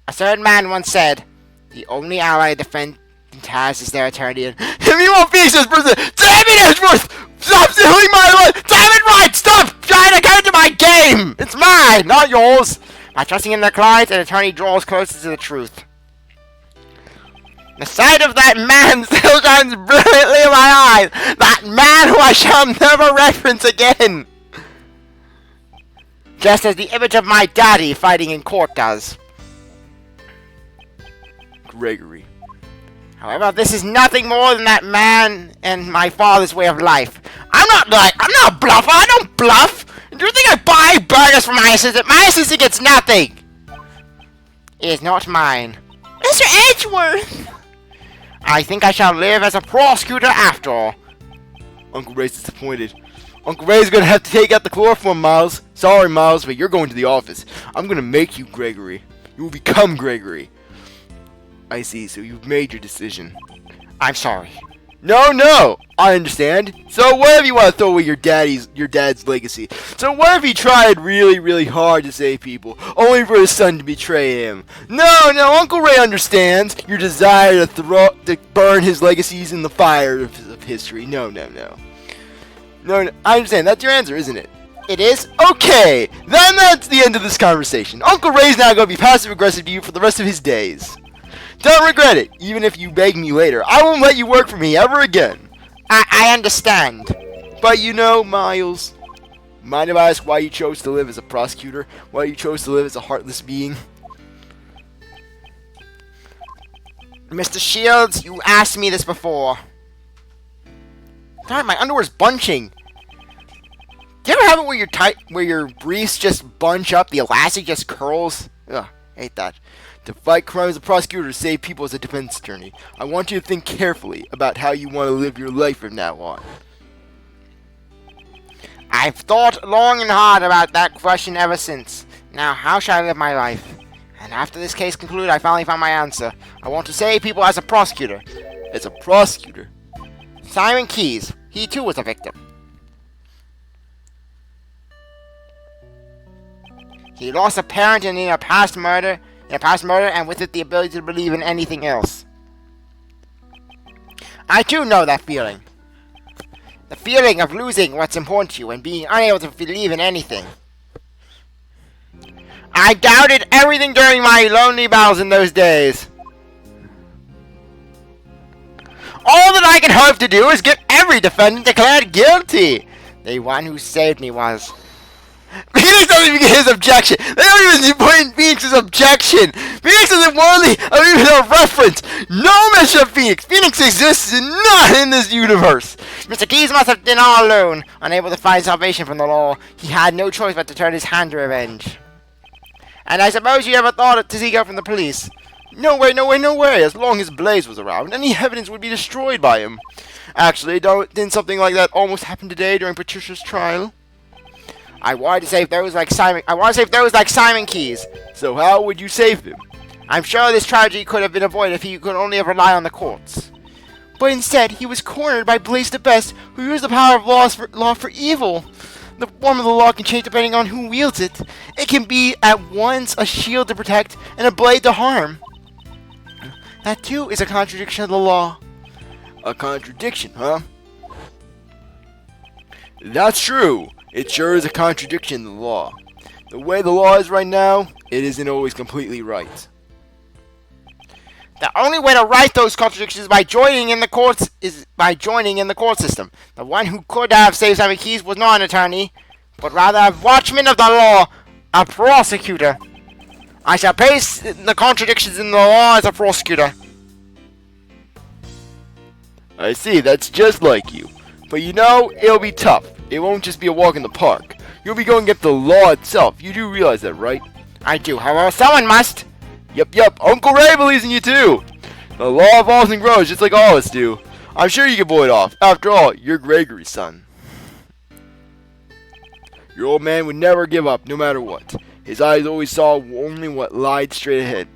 A certain man once said, the only ally a defendant has is their attorney. And If you want Phoenix as president, damn it, Edgeworth! Stop stealing my life! Damn it, right! Stop trying to come into my game! it's mine, not yours. By trusting in their client, an attorney draws closer to the truth. The sight of that man still shines brilliantly in my eyes. That man who I shall never reference again. Just as the image of my daddy fighting in court does. Gregory. However, this is nothing more than that man and my father's way of life. I'm not a bluffer. I don't bluff. Do you think I buy burgers from my assistant? My assistant gets nothing. It is not mine. Mr. Edgeworth! I think I shall live as a prosecutor after all. Uncle Ray's disappointed. Uncle Ray's gonna have to take out the chloroform, Miles. Sorry, Miles, but you're going to the office. I'm gonna make you Gregory. You will become Gregory. I see, so you've made your decision. I'm sorry. No, I understand. So what if you want to throw away your dad's legacy? So what if he tried really hard to save people, only for his son to betray him? No, Uncle Ray understands your desire to burn his legacies in the fire of history. No, I understand. That's your answer, isn't it? It is? Okay, then that's the end of this conversation. Uncle Ray's now going to be passive-aggressive to you for the rest of his days. Don't regret it, even if you beg me later. I won't let you work for me ever again. I understand. But you know, Miles, mind if I ask why you chose to live as a prosecutor? Why you chose to live as a heartless being? Mr. Shields, you asked me this before. God, my underwear's bunching. Do you ever have it where your briefs just bunch up, the elastic just curls? Ugh, hate that. To fight crime as a prosecutor, to save people as a defense attorney. I want you to think carefully about how you want to live your life from now on. I've thought long and hard about that question ever since. Now, how shall I live my life? And after this case concluded, I finally found my answer. I want to save people as a prosecutor. As a prosecutor? Simon Keyes, he too was a victim. He lost a parent in a past murder, and with it the ability to believe in anything else. I too know that feeling. The feeling of losing what's important to you and being unable to believe in anything. I doubted everything during my lonely battles in those days. All that I can hope to do is get every defendant declared guilty. The one who saved me was... Phoenix doesn't even get his objection. They don't even put in Phoenix's objection. Phoenix isn't worthy of even a reference. No mention of Phoenix. Phoenix exists not in this universe. Mr. Keyes must have been all alone, unable to find salvation from the law. He had no choice but to turn his hand to revenge. And I suppose you ever thought to seek out from the police? No way. As long as Blaise was around, any evidence would be destroyed by him. Actually, didn't something like that almost happen today during Patricia's trial? I wanted to save those like Simon Keyes. So how would you save him? I'm sure this tragedy could have been avoided if he could only have relied on the courts. But instead, he was cornered by Blaise the Best, who used the power of law for evil. The form of the law can change depending on who wields it. It can be at once a shield to protect and a blade to harm. That too is a contradiction of the law. A contradiction, huh? That's true. It sure is a contradiction in the law. The way the law is right now, it isn't always completely right. The only way to right those contradictions is by joining in the court system. The one who could have saved Simon Keyes was not an attorney, but rather a watchman of the law, a prosecutor. I shall face the contradictions in the law as a prosecutor. I see, that's just like you. But you know, it'll be tough. It won't just be a walk in the park. You'll be going against the law itself. You do realize that, right? I do. However, someone must. Yep. Uncle Ray believes in you too. The law evolves and grows just like all of us do. I'm sure you can pull it off. After all, you're Gregory's son. Your old man would never give up, no matter what. His eyes always saw only what lied straight ahead.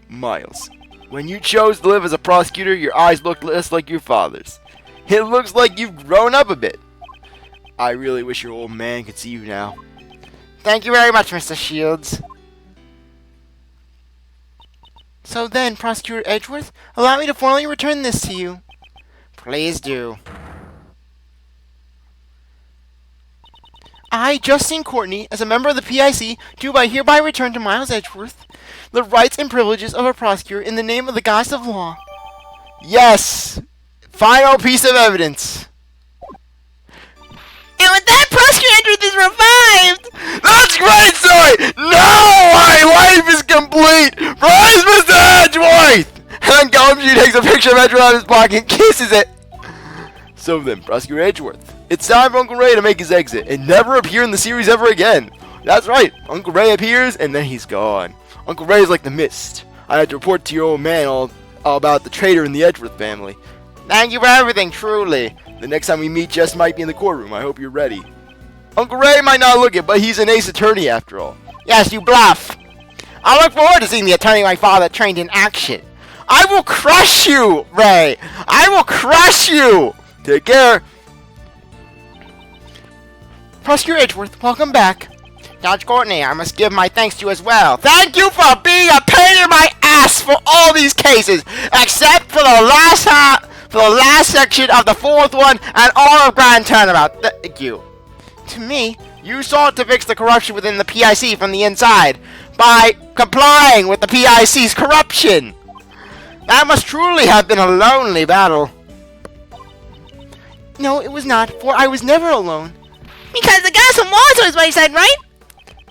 Miles, when you chose to live as a prosecutor, your eyes looked less like your father's. It looks like you've grown up a bit. I really wish your old man could see you now. Thank you very much, Mr. Shields. So then, Prosecutor Edgeworth, allow me to formally return this to you. Please do. I, Justine Courtney, as a member of the P.I.C, do by hereby return to Miles Edgeworth the rights and privileges of a prosecutor in the name of the gods of law. Yes! Final piece of evidence. And with that, Prosecutor Edgeworth is revived! That's great, Zoe! No! My life is complete! Praise Mr. Edgeworth! And then Gumshoe takes a picture of Edgeworth out of his pocket and kisses it. So then, Prosecutor Edgeworth, it's time for Uncle Ray to make his exit and never appear in the series ever again. That's right, Uncle Ray appears and then he's gone. Uncle Ray is like the mist. I had to report to your old man all about the traitor in the Edgeworth family. Thank you for everything, truly. The next time we meet, Jess might be in the courtroom. I hope you're ready. Uncle Ray might not look it, but he's an ace attorney after all. Yes, you bluff. I look forward to seeing the attorney my father trained in action. I will crush you, Ray. I will crush you. Take care. Prosecutor Edgeworth, welcome back. Judge Courtney, I must give my thanks to you as well. Thank you for being a pain in my ass for all these cases, except for the last section of the fourth one and all of Grand Turnabout. Thank you. To me, you sought to fix the corruption within the P.I.C. from the inside by complying with the P.I.C.'s corruption. That must truly have been a lonely battle. no, it was not, for I was never alone. Because the guys from Warsaw is what he said, right?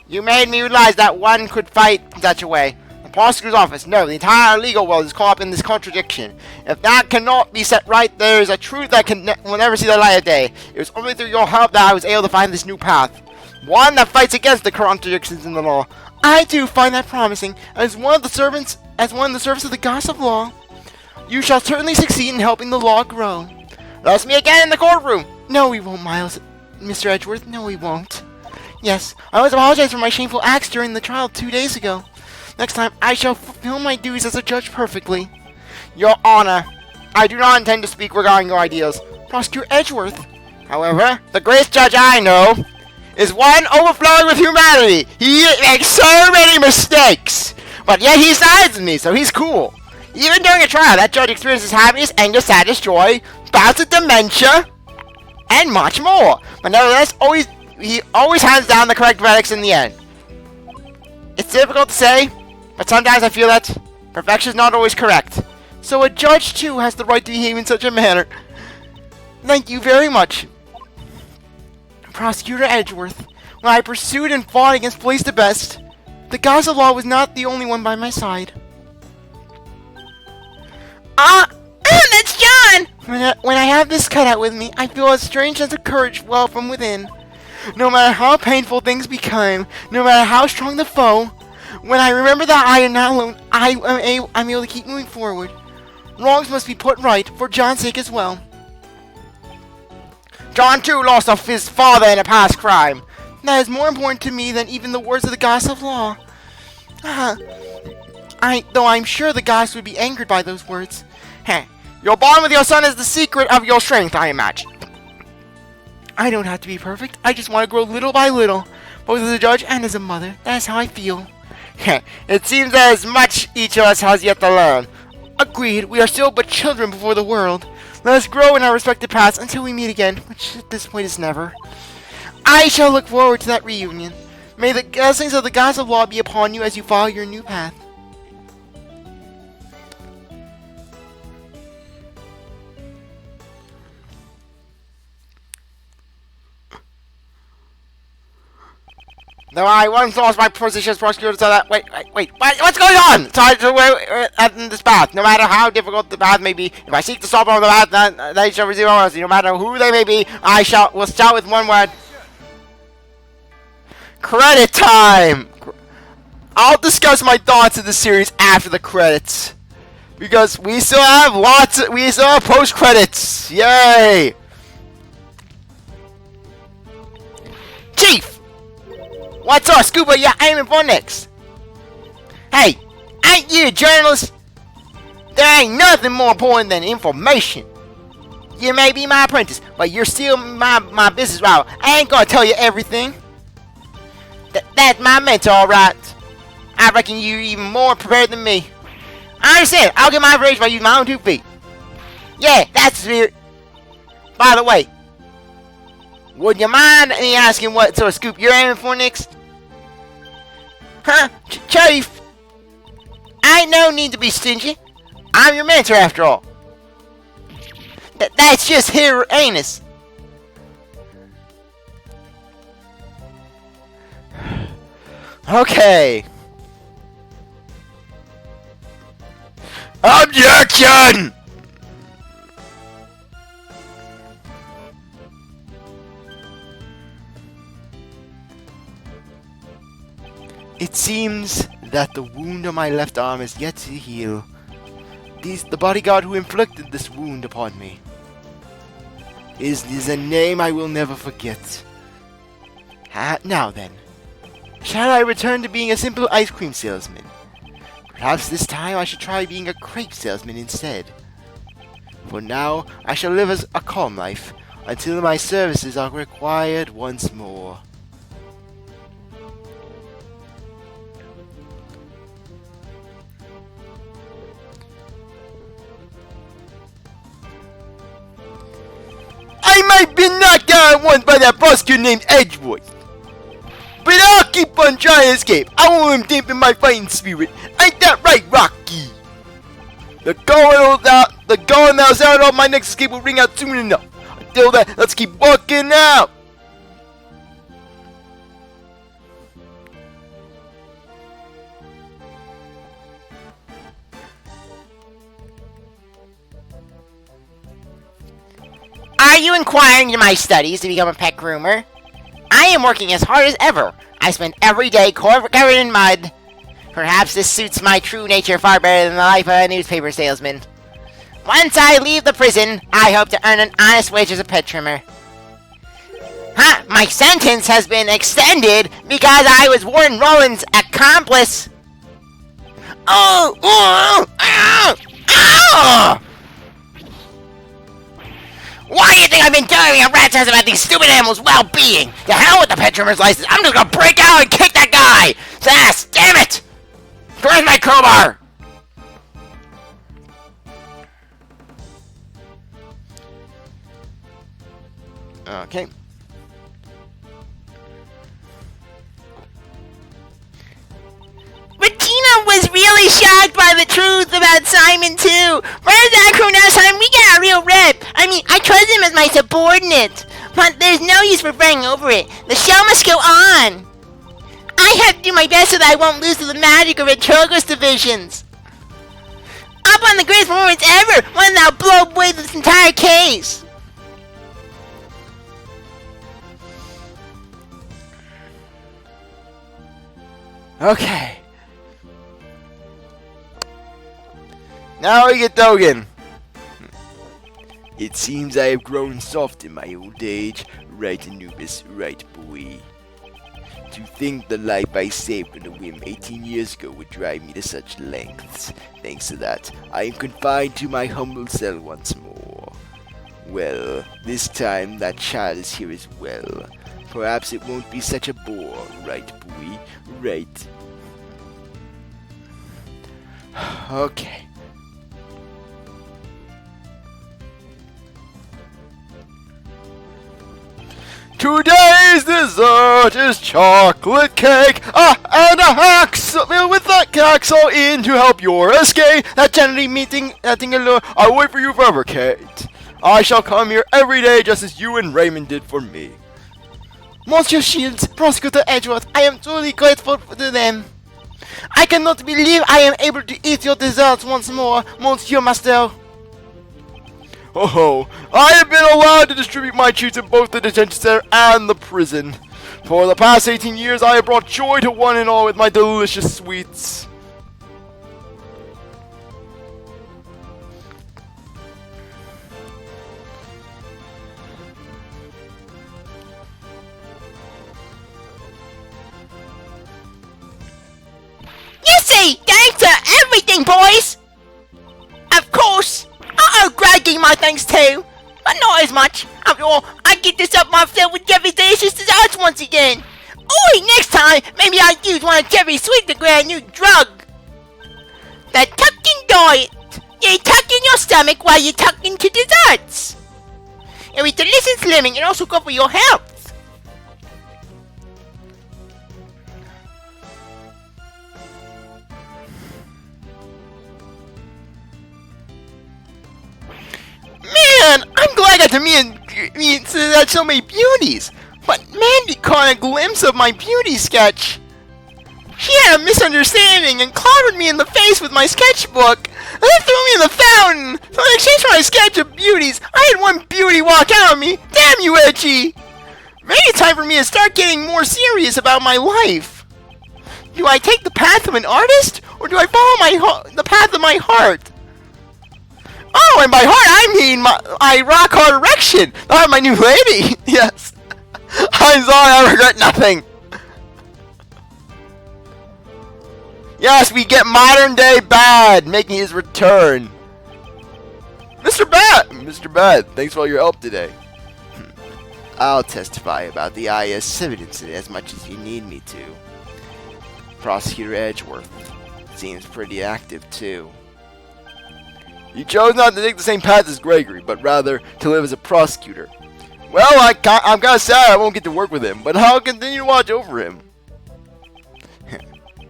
You made me realize that one could fight in such a way. The prosecutor's office, no, the entire legal world is caught up in this contradiction. If that cannot be set right, there is a truth that will never see the light of day. It was only through your help that I was able to find this new path. One that fights against the contradictions in the law. I do find that promising. As one of the servants of the gods of law, you shall certainly succeed in helping the law grow. Let's meet again in the courtroom. No, we won't, Miles. Mr. Edgeworth, no, we won't. Yes, I always apologize for my shameful acts during the trial 2 days ago. Next time, I shall fulfill my duties as a judge perfectly. Your Honor, I do not intend to speak regarding your ideas. Prosecutor Edgeworth. However, the greatest judge I know is one overflowing with humanity. He makes so many mistakes, but yet he sides with me, so he's cool. Even during a trial, that judge experiences happiness, anger, sadness, joy, bouts of dementia, and much more. But nevertheless, he always hands down the correct verdicts in the end. It's difficult to say, but sometimes I feel that perfection is not always correct. So a judge, too, has the right to behave in such a manner. Thank you very much. Prosecutor Edgeworth, when I pursued and fought against Blaise the Best, the gods of law was not the only one by my side. That's John! When I have this cutout with me, I feel a strange sense of courage well from within. No matter how painful things become, no matter how strong the foe, when I remember that I am not alone, I'm able to keep moving forward. Wrongs must be put right, for John's sake as well. John, too, lost his father in a past crime. That is more important to me than even the words of the gods of law. Though I'm sure the gods would be angered by those words. Heh. Your bond with your son is the secret of your strength, I imagine. I don't have to be perfect. I just want to grow little by little, both as a judge and as a mother. That's how I feel. Heh. It seems there is much each of us has yet to learn. Agreed. We are still but children before the world. Let us grow in our respective paths until we meet again, which at this point is never. I shall look forward to that reunion. May the blessings of the gods of law be upon you as you follow your new path. Though I once lost my position as prosecutor, so that what's going on? Sorry to in this path. No matter how difficult the path may be, if I seek to stop on the path, then they shall receive our mercy. No matter who they may be, I will shout with one word. Credit time! I'll discuss my thoughts of the series after the credits. Because we still have post-credits! Yay! Chief! What sort of scoop are you aiming for next? Hey, ain't you a journalist? There ain't nothing more important than information. You may be my apprentice, but you're still my business rival. I ain't gonna tell you everything. That's my mentor, alright. I reckon you're even more prepared than me. I understand. I'll get my information by using my own 2 feet. Yeah, that's the spirit. By the way, would you mind me asking what sort of scoop you're aiming for next? Huh? Chief? I ain't no need to be stingy. I'm your mentor after all. That's just here, anus. Okay. Objection! It seems that the wound on my left arm is yet to heal. The bodyguard who inflicted this wound upon me is a name I will never forget. Now then, shall I return to being a simple ice cream salesman? Perhaps this time I should try being a crepe salesman instead. For now, I shall live as a calm life until my services are required once more. I might be knocked down once by that prosecutor named Edgeworth, but I'll keep on trying to escape. I won't let him dampen my fighting spirit. Ain't that right, Rocky? The going now sound of my next escape will ring out soon enough. Until then, let's keep walking out. Are you inquiring into my studies to become a pet groomer? I am working as hard as ever. I spend every day covered in mud. Perhaps this suits my true nature far better than the life of a newspaper salesman. Once I leave the prison, I hope to earn an honest wage as a pet trimmer. Huh? My sentence has been extended because I was Warden Roland's accomplice. Oh! Oh! Oh! Oh! Why do you think I've been doing a rat's ass about these stupid animals' well-being? To hell with the pet trimmer's license. I'm just gonna break out and kick that guy's ass. Damn it! Where's my crowbar? Okay. Bettina was really shocked by the truth about Simon too. Where's that crew now, Simon? We got a real rep. I mean, I trust him as my subordinate. But there's no use for fretting over it. The show must go on. I have to do my best so that I won't lose to the magic of Retrogos divisions. Up on the greatest performance ever, one that'll blow away this entire case. Okay. Now we get Dogan. It seems I have grown soft in my old age. Right, Anubis, right, boy. To think the life I saved on a whim 18 years ago would drive me to such lengths. Thanks to that, I am confined to my humble cell once more. Well, this time that child is here as well. Perhaps it won't be such a bore, right, boy? Right. Okay. Today's dessert is chocolate cake, and a hacksaw with a hacksaw in to help your escape. That Kennedy meeting, that thing alone. I'll wait for you forever, Kate. I shall come here every day just as you and Raymond did for me. Monsieur Shields, Prosecutor Edgeworth, I am truly grateful to them. I cannot believe I am able to eat your desserts once more, Monsieur Master. Oh, I have been allowed to distribute my treats in both the detention center and the prison. For the past 18 years, I have brought joy to one and all with my delicious sweets. say thanks to everything, boys! Of course, I'll grudging my thanks too, but not as much. After all, I get this up myself with Jeffrey's delicious desserts once again. Oh wait, next time, maybe I'll use one of Jeffrey's sweet to grab a new drug. The tucking diet. You tuck in your stomach while you tuck into desserts. It was delicious living and also good for your health. Man, I'm glad I got to meet so many beauties. But Mandy caught a glimpse of my beauty sketch. She had a misunderstanding and clobbered me in the face with my sketchbook. And then threw me in the fountain. So in exchange for my sketch of beauties, I had one beauty walk out on me. Damn you, Edgy! Maybe it's time for me to start getting more serious about my life. Do I take the path of an artist, or do I follow the path of my heart? Oh, and by heart I mean my rock hard erection. Not my new lady. Yes. I'm sorry, I regret nothing. Yes, we get modern day Bad making his return. Mr. Bad, thanks for all your help today. I'll testify about the IS-7 incident as much as you need me to. Prosecutor Edgeworth seems pretty active too. He chose not to take the same path as Gregory, but rather to live as a prosecutor. Well, I'm kind of sad I won't get to work with him, but I'll continue to watch over him.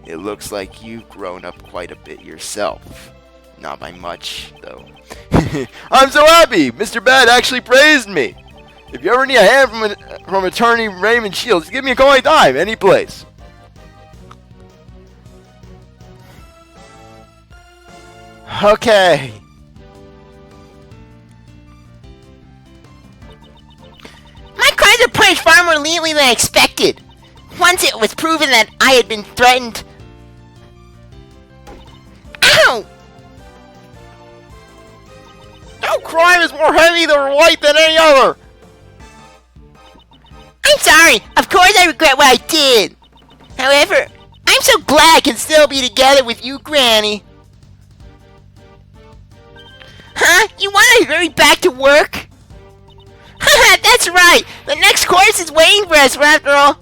It looks like you've grown up quite a bit yourself. Not by much, though. I'm so happy! Mr. Bad actually praised me! If you ever need a hand from attorney Raymond Shields, give me a call anytime, any place. Okay. My crimes were punished far more leniently than I expected. Once it was proven that I had been threatened. Ow! No crime is more heavy or light than any other. I'm sorry. Of course I regret what I did. However, I'm so glad I can still be together with you, Granny. Huh? You want to hurry back to work? Haha, that's right. The next course is waiting for us, after all.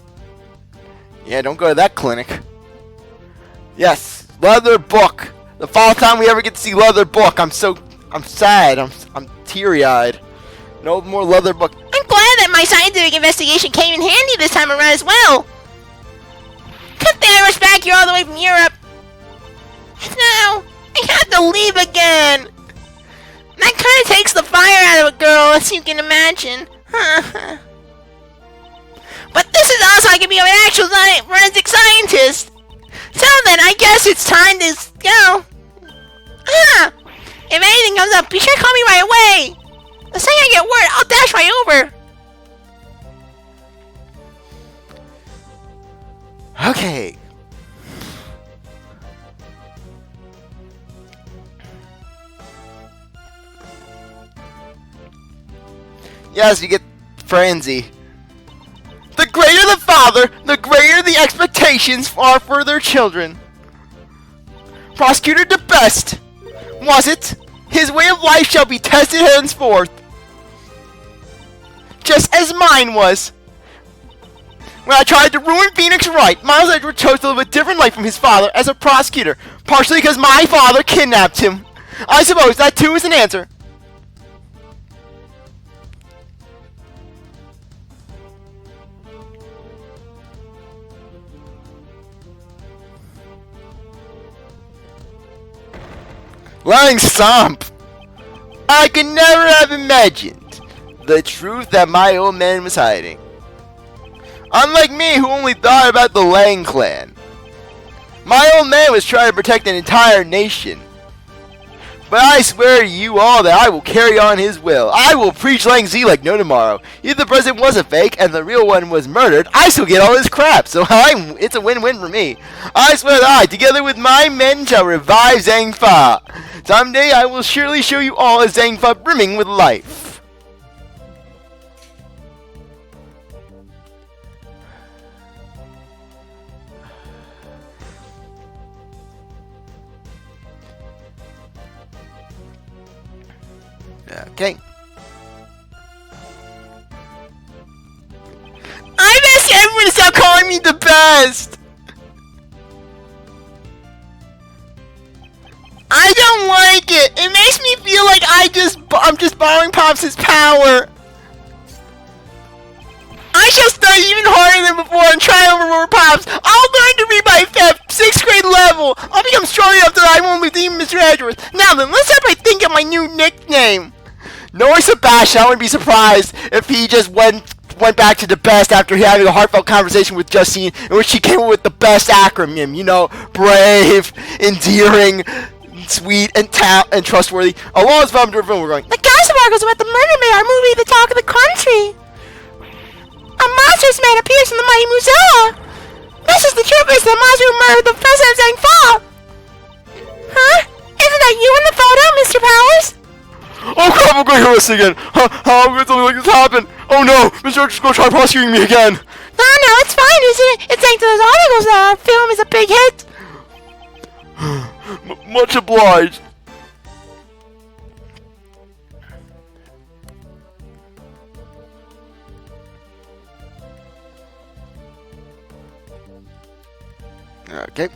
Yeah, don't go to that clinic. Yes, Leather Book. The final time we ever get to see Leather Book. I'm sad. I'm teary-eyed. No more Leather Book. I'm glad that my scientific investigation came in handy this time around as well. Good thing I rushed back here all the way from Europe. Now, I have to leave again. That kind of takes the fire out of a girl, as you can imagine. But this is also I can be an actual forensic scientist. So then, I guess it's time to go. If anything comes up, be sure to call me right away. The second I get word, I'll dash right over. Okay. Yes, you get frenzy. The greater the father, the greater the expectations are for their children. Prosecutor the best, was it? His way of life shall be tested henceforth, just as mine was. When I tried to ruin Phoenix Wright, Miles Edgeworth chose to live a different life from his father as a prosecutor, partially because my father kidnapped him. I suppose that too is an answer. Lying Stomp! I could never have imagined the truth that my old man was hiding. Unlike me, who only thought about the Lang clan. My old man was trying to protect an entire nation. But I swear to you all that I will carry on his will. I will preach Lang Z like no tomorrow. If the president was a fake and the real one was murdered, I still get all his crap, so it's a win-win for me. I swear that I, together with my men, shall revive Zhang Fa. Someday I will surely show you all a Zhang Fa brimming with life. Okay. I'm asking everyone to stop calling me the best! I don't like it! It makes me feel like I'm just borrowing Pops' power! I shall study even harder than before and try over Pops! I'll learn to read by 6th grade level! I'll become strong enough that I won't redeem Mr. Edgeworth! Now then, let's have I think of my new nickname! Knowing Sebastian, I wouldn't be surprised if he just went back to the best after having a heartfelt conversation with Justine in which she came up with the best acronym, you know, brave, endearing, sweet, and trustworthy. Along with film, we're going, The Gumshoe article about the murder made our movie the talk of the country. A monstrous man appears in the mighty Mozilla. This is the true case of the monster who murdered the president of Zhang Fa. Huh? Isn't that you in the photo, Mr. Powers? oh crap, I'm going to hear this again. How am I going to something like this happen? Oh no, Mr. Archer's going to try prosecuting me again. No, it's fine, isn't it? It's thanks to those articles that our film is a big hit. Much obliged. Okay.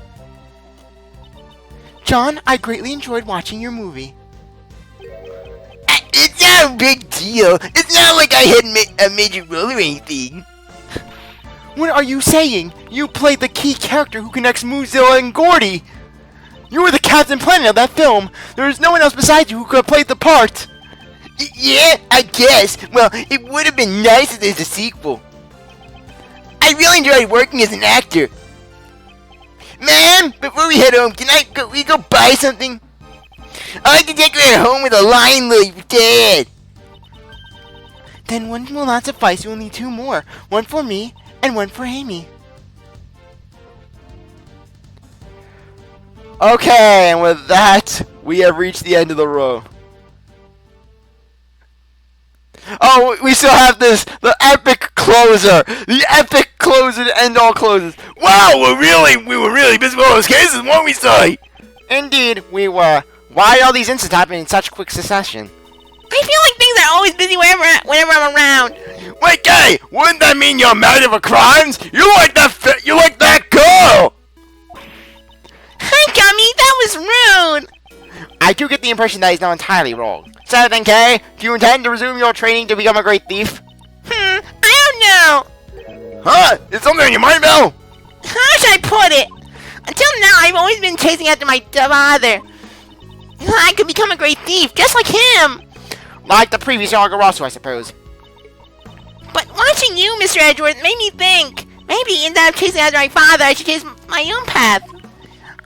John, I greatly enjoyed watching your movie. It's not a big deal. It's not like I had a major role or anything. What are you saying? You played the key character who connects Mozilla and Gordy. You were the Captain Planet of that film. There is no one else besides you who could have played the part. Yeah, I guess. Well, it would have been nice if there's a sequel. I really enjoyed working as an actor. Ma'am, before we head home, can we go buy something? I like to decorate home with a lion lily for Dad. Then one will not suffice. You will need 2 more. One for me and one for Amy. Okay, and with that, we have reached the end of the row. Oh, we still have the epic closer. The epic closer to end all closes. Wow, we were really busy with all those cases, weren't we, Si? Indeed, we were. Why are all these incidents happening in such quick succession? I feel like things are always busy whenever I'm around. Wait, Kay, wouldn't that mean you're mad for crimes? You like that girl! Hi, Gummy, that was rude. I do get the impression that he's not entirely wrong. So then, Kay, do you intend to resume your training to become a great thief? I don't know. Huh? Is something on your mind, Mel? How should I put it? Until now, I've always been chasing after my father. I could become a great thief, just like him. Like the previous Yargarasu, I suppose. But watching you, Mr. Edgeworth, made me think. Maybe instead of chasing after my father, I should chase my own path.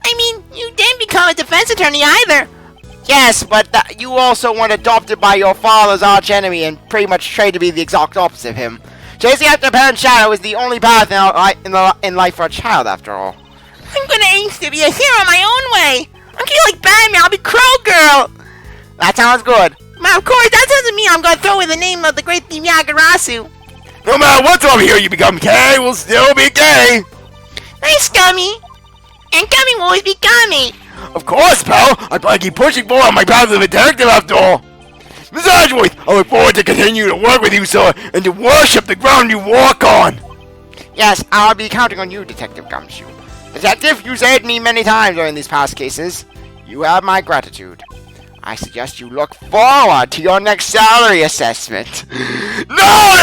I mean, you didn't become a defense attorney either. Yes, but you also weren't adopted by your father's arch enemy and pretty much trained to be the exact opposite of him. Chasing after a parent's shadow is the only path in life for a child, after all. I'm gonna aim to be a hero my own way. I'm gonna be like Batman, I'll be Crow Girl. That sounds good. But of course, that doesn't mean I'm gonna throw in the name of the great thief Yagarasu. No matter what time of year you become Kay, we'll still be Kay. Nice, Gummy. And Gummy will always be Gummy. Of course, pal. I'd like to keep pushing forward on my path of a detective after all. Miss Edgeworth, I look forward to continue to work with you, sir, and to worship the ground you walk on. Yes, I'll be counting on you, Detective Gumshoe. Detective, you saved me many times during these past cases. You have my gratitude. I suggest you look forward to your next salary assessment. No,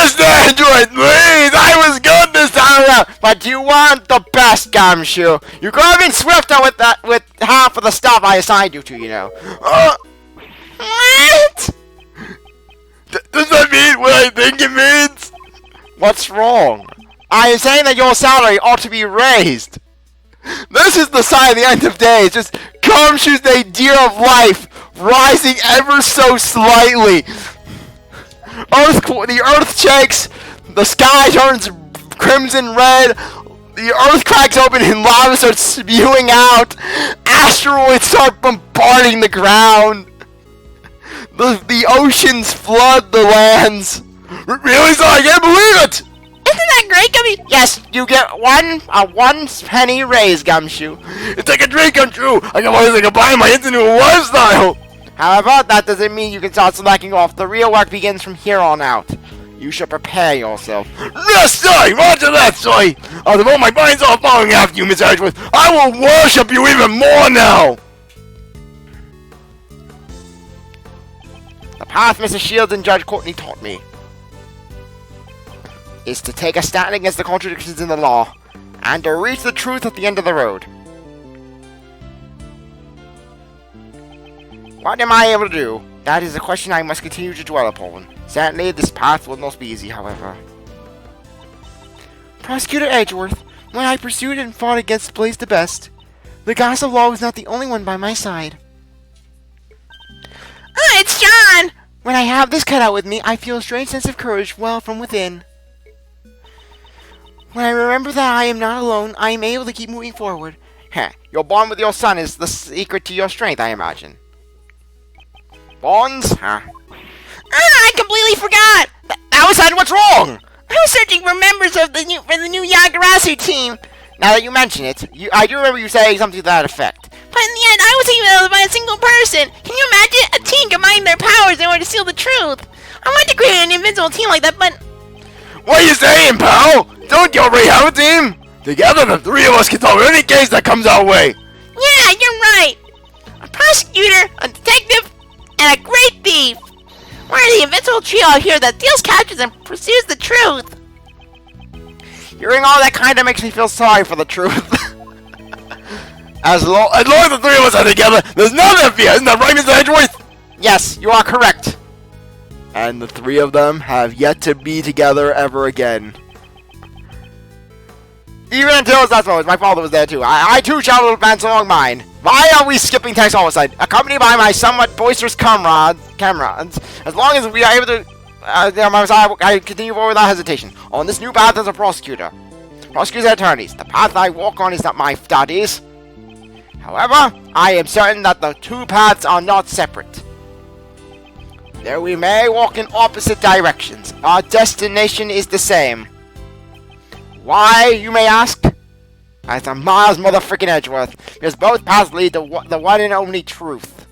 Mr. Edgeworth, please! I was good this time around! But you weren't the best, Gumshoe. You could have been swifter with half of the stuff I assigned you to, you know. What? Does that mean what I think it means? What's wrong? I am saying that your salary ought to be raised. This is the sign of the end of days. Just Gumshoe's idea of life rising ever so slightly. The earth shakes. The sky turns crimson red. The earth cracks open and lava starts spewing out. Asteroids start bombarding the ground. The oceans flood the lands. Really, sir? I can't believe it! Isn't that great, Gummy? Yes, you get a 1 penny raise, Gumshoe. It's like a dream come true. I can buy my instant new lifestyle. However, that doesn't mean you can start slacking off. The real work begins from here on out. You should prepare yourself. Yes, sir! Roger that, sir! Although my mind's all falling after you, Miss Edgeworth, I will worship you even more now! The path Mr. Shields and Judge Courtney taught me is to take a stand against the contradictions in the law, and to reach the truth at the end of the road. What am I able to do? That is a question I must continue to dwell upon. Sadly, this path will not be easy, however. Prosecutor Edgeworth, when I pursued and fought against Blaise the Best, the goddess of law was not the only one by my side. Ah, it's John! When I have this cut out with me, I feel a strange sense of courage well from within. When I remember that I am not alone, I am able to keep moving forward. Heh, your bond with your son is the secret to your strength, I imagine. Bonds? Huh? Ah, I completely forgot! Outside, what's wrong? I was searching for members of the new Yagarasu team. Now that you mention it, I do remember you saying something to that effect. But in the end, I was emailed by a single person. Can you imagine a team combining their powers in order to seal the truth? I wanted to create an invincible team like that, but... What are you saying, pal? Don't you already have a team? Together, the three of us can solve any case that comes our way. Yeah, you're right. A prosecutor, a detective, and a great thief. We're the invincible trio out here that deals, captures, and pursues the truth. Hearing all that kind of makes me feel sorry for the truth. As long as the three of us are together, there's nothing to fear. Isn't that right, Mr. Edgeworth? Yes, you are correct. And the three of them have yet to be together ever again. Even until his last moments, my father was there too. I too shall advance along mine. Why are we skipping text homicide? Accompanied by my somewhat boisterous comrades. As long as we are able to, I continue forward without hesitation. On this new path as a prosecutor. Prosecutors and attorneys. The path I walk on is not my studies. However, I am certain that the two paths are not separate. Though we may walk in opposite directions, our destination is the same. Why, you may ask? As a Miles motherfucking Edgeworth, because both paths lead to the one and only truth.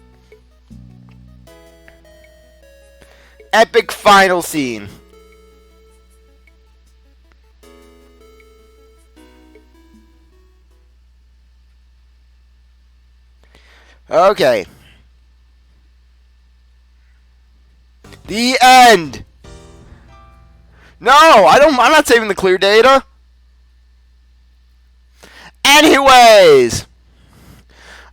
Epic final scene. Okay. The end. No, I'm not saving the clear data. Anyways,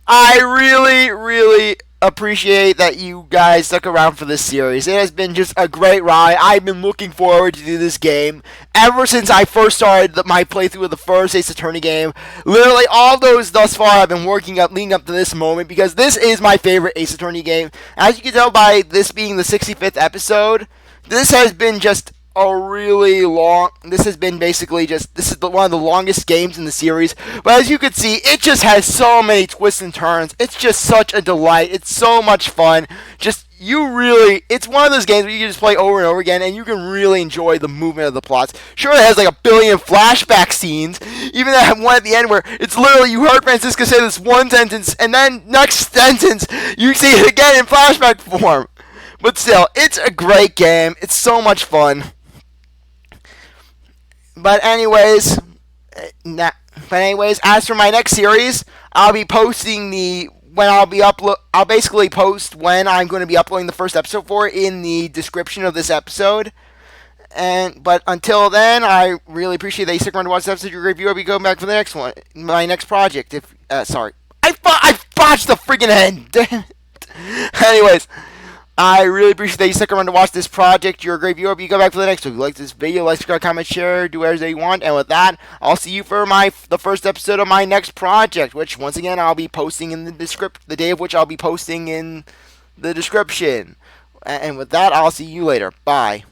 I really appreciate that you guys stuck around for this series. It has been just a great ride. I've been looking forward to do this game ever since I first started my playthrough of the first Ace Attorney game. Literally, all those thus far I've been working up, leading up to this moment, because this is my favorite Ace Attorney game. As you can tell by this being the 65th episode, this has been just a really long, this is one of the longest games in the series, but as you can see, it just has so many twists and turns. It's just such a delight. It's so much fun. It's one of those games where you can just play over and over again, and you can really enjoy the movement of the plots. Sure, it has like a billion flashback scenes, even that one at the end where it's literally, you heard Francisca say this one sentence, and then next sentence, you see it again in flashback form. But still, it's a great game. It's so much fun. But anyways, as for my next series, I'll be posting I'll basically post when I'm going to be uploading the first episode for it in the description of this episode. But until then, I really appreciate that you stick around to watch this episode. Your review. I'll be going back for the next one, my next project. I botched the friggin' end. Damn it. Anyways, I really appreciate that you stuck around to watch this project. You're a great viewer. But you go back for the next one. If you like this video, like, subscribe, comment, share, do whatever you want. And with that, I'll see you for the first episode of my next project, which once again I'll be posting in the day of which I'll be posting in the description. And with that, I'll see you later. Bye.